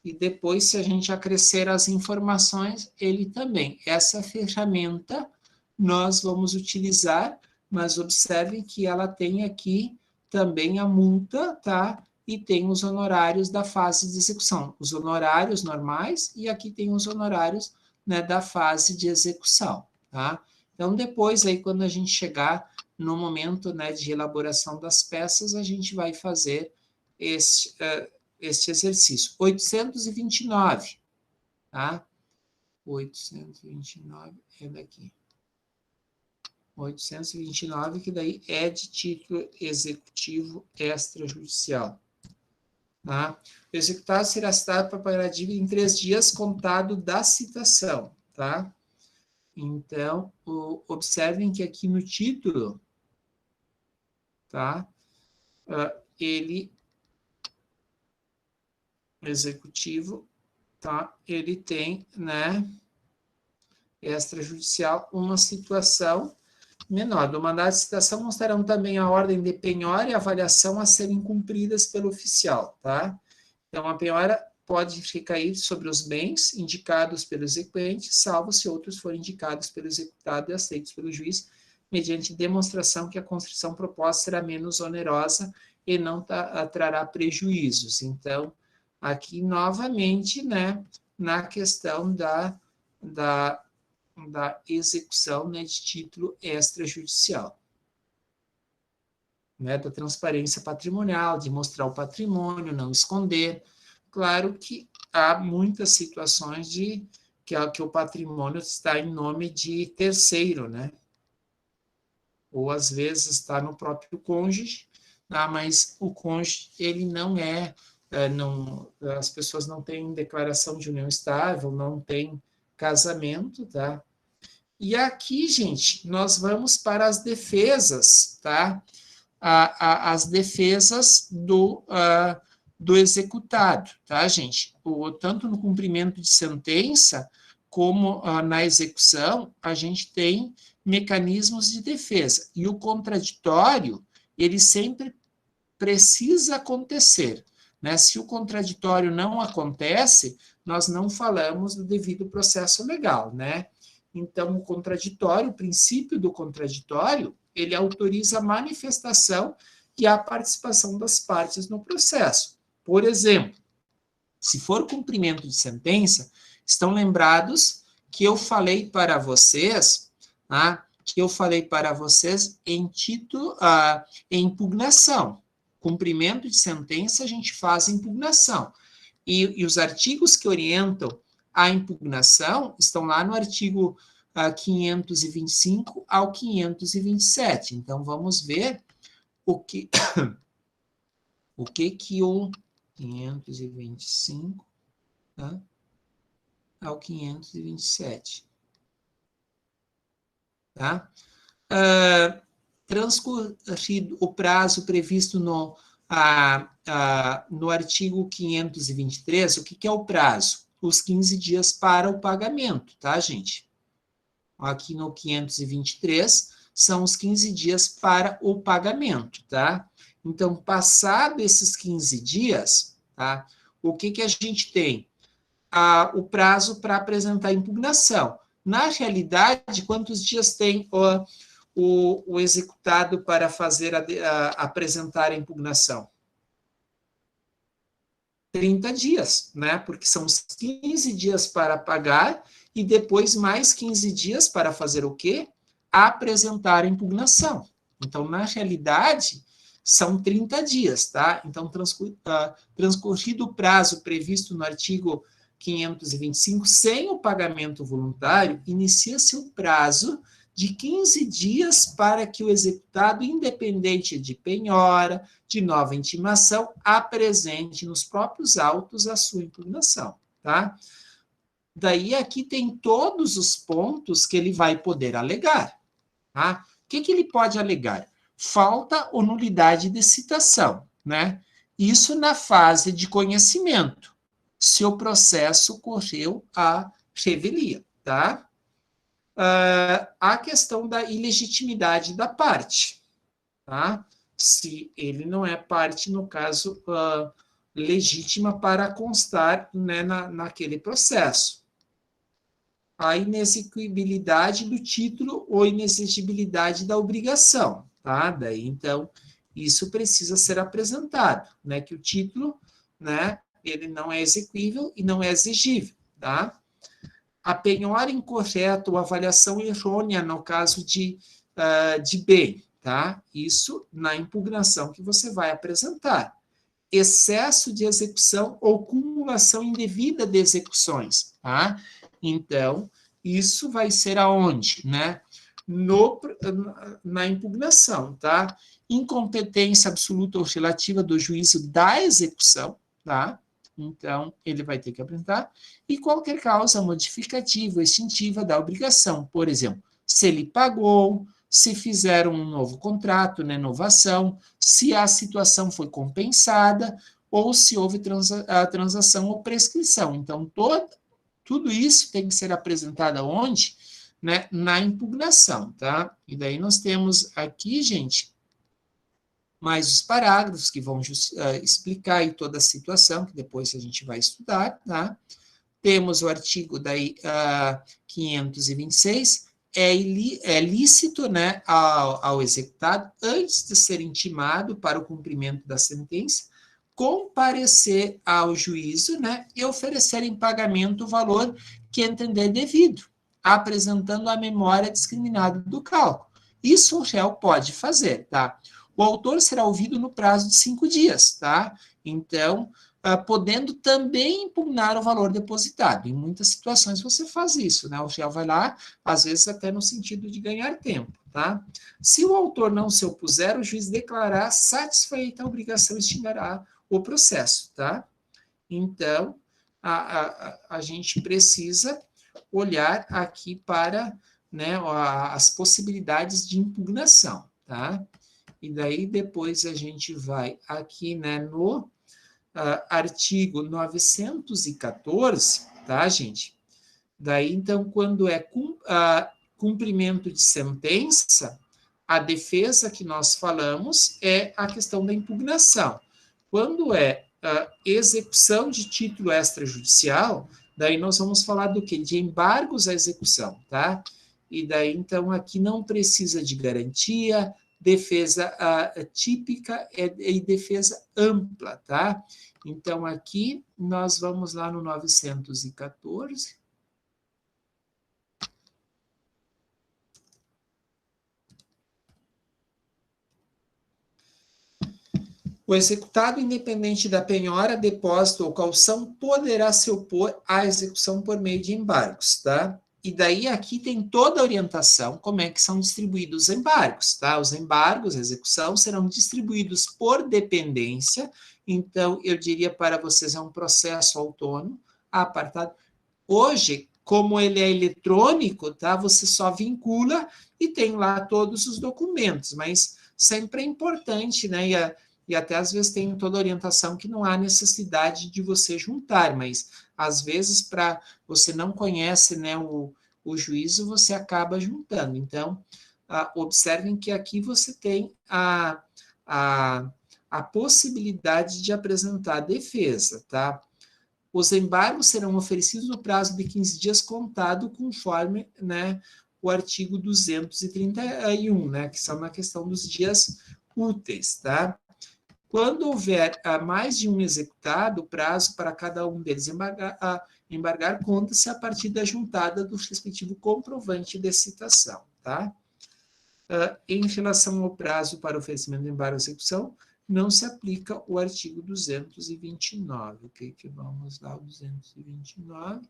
A: E depois, se a gente acrescer as informações, ele também. Essa ferramenta nós vamos utilizar, mas observem que ela tem aqui também a multa, tá? E tem os honorários da fase de execução. Os honorários normais e aqui tem os honorários, né, da fase de execução, tá? Então, depois, aí, quando a gente chegar no momento, né, de elaboração das peças, a gente vai fazer este exercício. 829, tá? 829 é daqui. 829, que daí é de título executivo extrajudicial. Tá? O executado será citado para pagar a dívida em 3 dias contado da citação, tá? Então, observem que aqui no título, tá? Ele, executivo, tá? Ele tem, né, extrajudicial, uma situação menor. Do mandado de citação constarão também a ordem de penhora e a avaliação a serem cumpridas pelo oficial, tá? Então, a penhora pode recair sobre os bens indicados pelo exequente, salvo se outros forem indicados pelo executado e aceitos pelo juiz, mediante demonstração que a construção proposta será menos onerosa e não trará prejuízos. Então, aqui, novamente, né, na questão da execução, né, de título extrajudicial, né, da transparência patrimonial, de mostrar o patrimônio, não esconder. Claro que há muitas situações que o patrimônio está em nome de terceiro, né? Ou às vezes está no próprio cônjuge, tá? Mas o cônjuge, ele não as pessoas não têm declaração de união estável, não tem casamento, tá? E aqui, gente, nós vamos para as defesas, tá? As defesas do executado, tá, gente? Tanto no cumprimento de sentença, como na execução, a gente tem mecanismos de defesa. E o contraditório, ele sempre precisa acontecer, né? Se o contraditório não acontece, nós não falamos do devido processo legal, né? Então, o princípio do contraditório, ele autoriza a manifestação e a participação das partes no processo. Por exemplo, se for cumprimento de sentença, estão lembrados que eu falei para vocês, tá? Em título, em impugnação. Cumprimento de sentença, a gente faz impugnação. E os artigos que orientam a impugnação estão lá no artigo 525 ao 527. Então, vamos ver o que o 525, tá? Ao 527. Tá? Transcorrido o prazo previsto no artigo 523, o que é o prazo? Os 15 dias para o pagamento, tá, gente? Aqui no 523, são os 15 dias para o pagamento, tá? Então, passado esses 15 dias, tá? O que a gente tem? O prazo para apresentar a impugnação. Na realidade, quantos dias tem o executado para fazer apresentar a impugnação? 30 dias, né? Porque são 15 dias para pagar e depois mais 15 dias para fazer o quê? Apresentar a impugnação. Então, na realidade, são 30 dias, tá? Então, transcorrido o prazo previsto no artigo 525, sem o pagamento voluntário, inicia-se o prazo de 15 dias para que o executado, independente de penhora, de nova intimação, apresente nos próprios autos a sua impugnação, tá? Daí aqui tem todos os pontos que ele vai poder alegar, tá? O que ele pode alegar? Falta ou nulidade de citação, né? Isso na fase de conhecimento, se o processo correu à revelia, tá? A questão da ilegitimidade da parte, tá? Se ele não é parte, no caso, legítima para constar, né, naquele processo. A inexequibilidade do título ou inexigibilidade da obrigação, tá? Daí, então, isso precisa ser apresentado, né? Que o título, né, ele não é exequível e não é exigível, tá? A penhora incorreta ou avaliação errônea no caso de bem, tá? Isso na impugnação que você vai apresentar. Excesso de execução ou cumulação indevida de execuções, tá? Então, isso vai ser aonde, né? Na impugnação, tá? Incompetência absoluta ou relativa do juízo da execução, tá? Então, ele vai ter que apresentar. E qualquer causa modificativa ou extintiva da obrigação. Por exemplo, se ele pagou, se fizeram um novo contrato, né, novação, se a situação foi compensada, ou se houve transação ou prescrição. Então, tudo isso tem que ser apresentado onde? Né, na impugnação, tá? E daí nós temos aqui, gente, mais os parágrafos que vão explicar aí toda a situação, que depois a gente vai estudar, tá? Temos o artigo daí 526, é lícito, né, ao executado, antes de ser intimado para o cumprimento da sentença, comparecer ao juízo, né, e oferecer em pagamento o valor que entender devido, apresentando a memória discriminada do cálculo. Isso o réu pode fazer, tá? O autor será ouvido no prazo de 5 dias, tá? Então, podendo também impugnar o valor depositado. Em muitas situações você faz isso, né? O réu vai lá, às vezes até no sentido de ganhar tempo, tá? Se o autor não se opuser, o juiz declarar satisfeita a obrigação extinguirá o processo, tá? Então, a gente precisa olhar aqui para, né, as possibilidades de impugnação, tá? E daí depois a gente vai aqui, né, no artigo 914, tá, gente? Daí, então, quando é cumprimento de sentença, a defesa que nós falamos é a questão da impugnação. Quando é execução de título extrajudicial, daí nós vamos falar do quê? De embargos à execução, tá? E daí, então, aqui não precisa de garantia, defesa típica e defesa ampla, tá? Então, aqui, nós vamos lá no 914. O executado, independente da penhora, depósito ou caução, poderá se opor à execução por meio de embargos, tá? E daí aqui tem toda a orientação, como é que são distribuídos os embargos, tá? Os embargos, a execução, serão distribuídos por dependência. Então, eu diria para vocês, é um processo autônomo, apartado. Hoje, como ele é eletrônico, tá? Você só vincula e tem lá todos os documentos, mas sempre é importante, né? E até às vezes tem toda a orientação que não há necessidade de você juntar, mas às vezes para você não conhece, né, o juízo, você acaba juntando. Então, observem que aqui você tem a possibilidade de apresentar defesa, tá? Os embargos serão oferecidos no prazo de 15 dias contado conforme, né, o artigo 231, né, que são na questão dos dias úteis, tá? Quando houver mais de um executado, o prazo para cada um deles embargar conta-se a partir da juntada do respectivo comprovante de citação, tá? Em relação ao prazo para oferecimento de embargo à execução, não se aplica o artigo 229. Ok? Que vamos lá, o 229.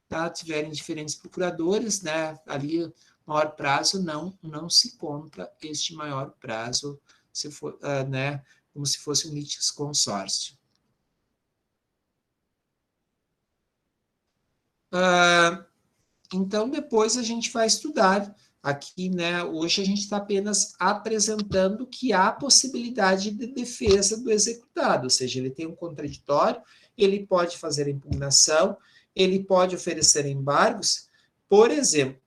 A: Tá? Tiverem diferentes procuradores, né? Ali, maior prazo, não se conta este maior prazo, se for, né? Como se fosse um litisconsórcio. Então, depois a gente vai estudar. Aqui, né, hoje a gente está apenas apresentando que há possibilidade de defesa do executado, ou seja, ele tem um contraditório, ele pode fazer a impugnação, ele pode oferecer embargos, por exemplo,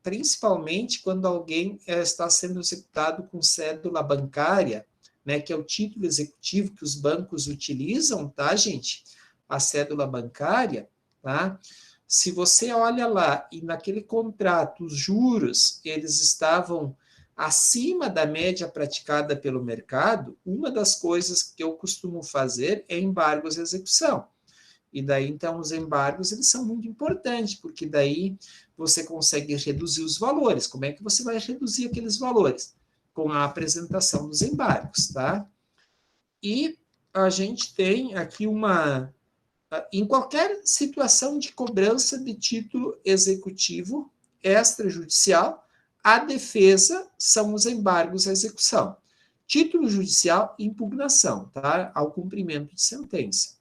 A: principalmente quando alguém está sendo executado com cédula bancária, né, que é o título executivo que os bancos utilizam, tá, gente? A cédula bancária, tá? Se você olha lá e naquele contrato os juros, eles estavam acima da média praticada pelo mercado, uma das coisas que eu costumo fazer é embargos à execução. E daí, então, os embargos, eles são muito importantes, porque daí você consegue reduzir os valores. Como é que você vai reduzir aqueles valores? Com a apresentação dos embargos, tá? E a gente tem aqui em qualquer situação de cobrança de título executivo extrajudicial, a defesa são os embargos à execução. Título judicial, impugnação, tá? Ao cumprimento de sentença.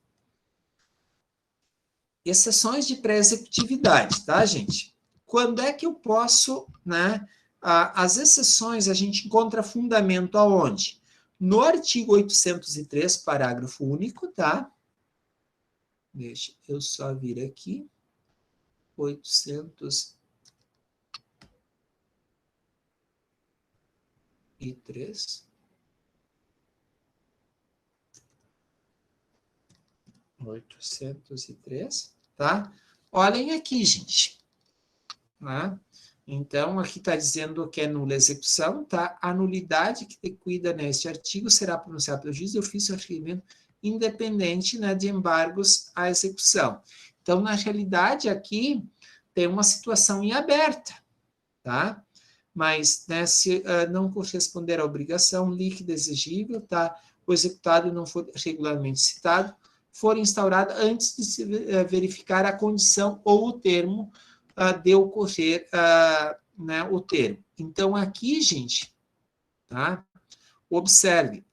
A: Exceções de pré-executividade, tá, gente? Quando é que eu posso, né? As exceções a gente encontra fundamento aonde? No artigo 803, parágrafo único, tá? Deixa eu só vir aqui. 803. 803, tá? Olhem aqui, gente. Né? Então, aqui está dizendo que é nula execução, tá? A nulidade que cuida neste artigo será pronunciada pelo juiz de ofício ou requerimento independente, né, de embargos à execução. Então, na realidade, aqui tem uma situação em aberta, tá? Mas, né, se não corresponder à obrigação líquida exigível, tá? O executado não for regularmente citado, for instaurado antes de se verificar a condição ou o termo de ocorrer, né, o termo. Então, aqui, gente, tá? Observe,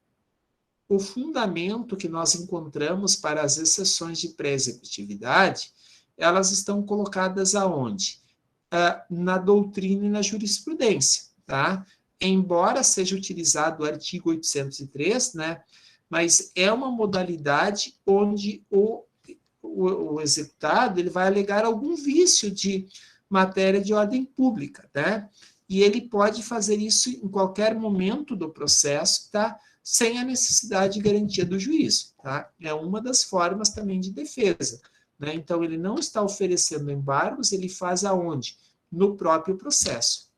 A: o fundamento que nós encontramos para as exceções de pré-executividade, elas estão colocadas aonde? Na doutrina e na jurisprudência, tá? Embora seja utilizado o artigo 803, né? Mas é uma modalidade onde o executado ele vai alegar algum vício de matéria de ordem pública, né? E ele pode fazer isso em qualquer momento do processo, tá? Sem a necessidade de garantia do juízo, tá? É uma das formas também de defesa, né? Então, ele não está oferecendo embargos, ele faz aonde? No próprio processo,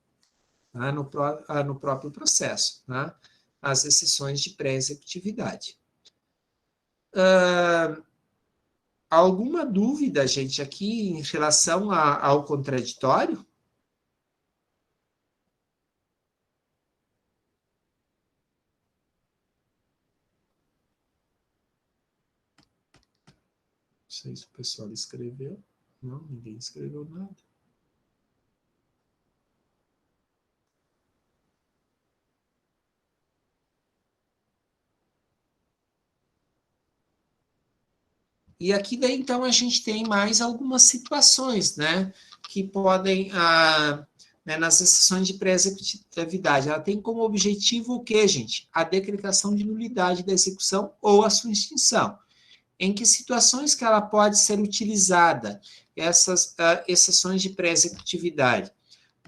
A: tá? No próprio processo, tá? As exceções de pré-executividade. Alguma dúvida, gente, aqui em relação ao contraditório? Não sei se o pessoal escreveu. Não, ninguém escreveu nada. E aqui daí, então, a gente tem mais algumas situações, né, que podem, né, nas exceções de pré-executividade, ela tem como objetivo o quê, gente? A decretação de nulidade da execução ou a sua extinção. Em que situações que ela pode ser utilizada, essas exceções de pré-executividade?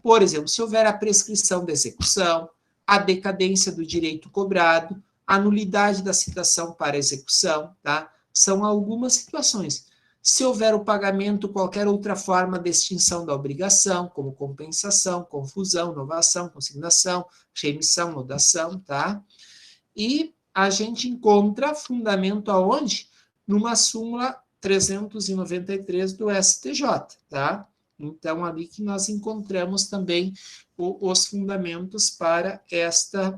A: Por exemplo, se houver a prescrição da execução, a decadência do direito cobrado, a nulidade da citação para execução, tá? São algumas situações. Se houver o pagamento, qualquer outra forma de extinção da obrigação, como compensação, confusão, novação, consignação, remissão, nodação, tá? E a gente encontra fundamento aonde? Numa súmula 393 do STJ, tá? Então, ali que nós encontramos também os fundamentos para esta...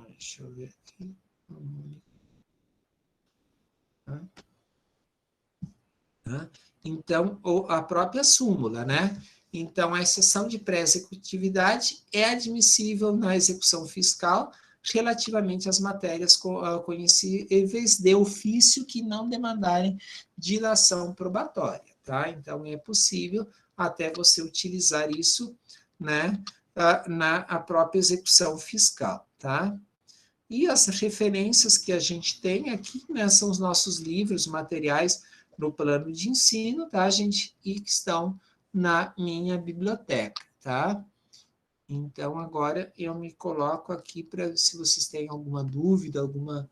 A: Deixa eu ver aqui. Então, a própria súmula, né? Então, a exceção de pré-executividade é admissível na execução fiscal relativamente às matérias conhecíveis de ofício que não demandarem dilação probatória, tá? Então, é possível até você utilizar isso, né, na própria execução fiscal, tá? E as referências que a gente tem aqui, né, são os nossos livros, materiais no plano de ensino, tá, gente? E que estão na minha biblioteca, tá? Então, agora eu me coloco aqui para, se vocês têm alguma dúvida, alguma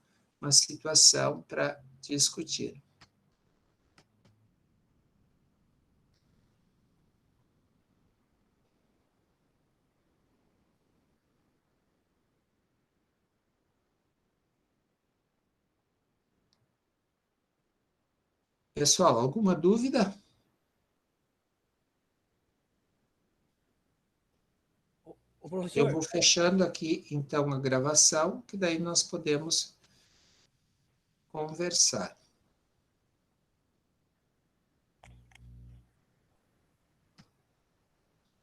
A: situação para discutir. Pessoal, alguma dúvida? Eu vou fechando aqui, então, a gravação, que daí nós podemos conversar.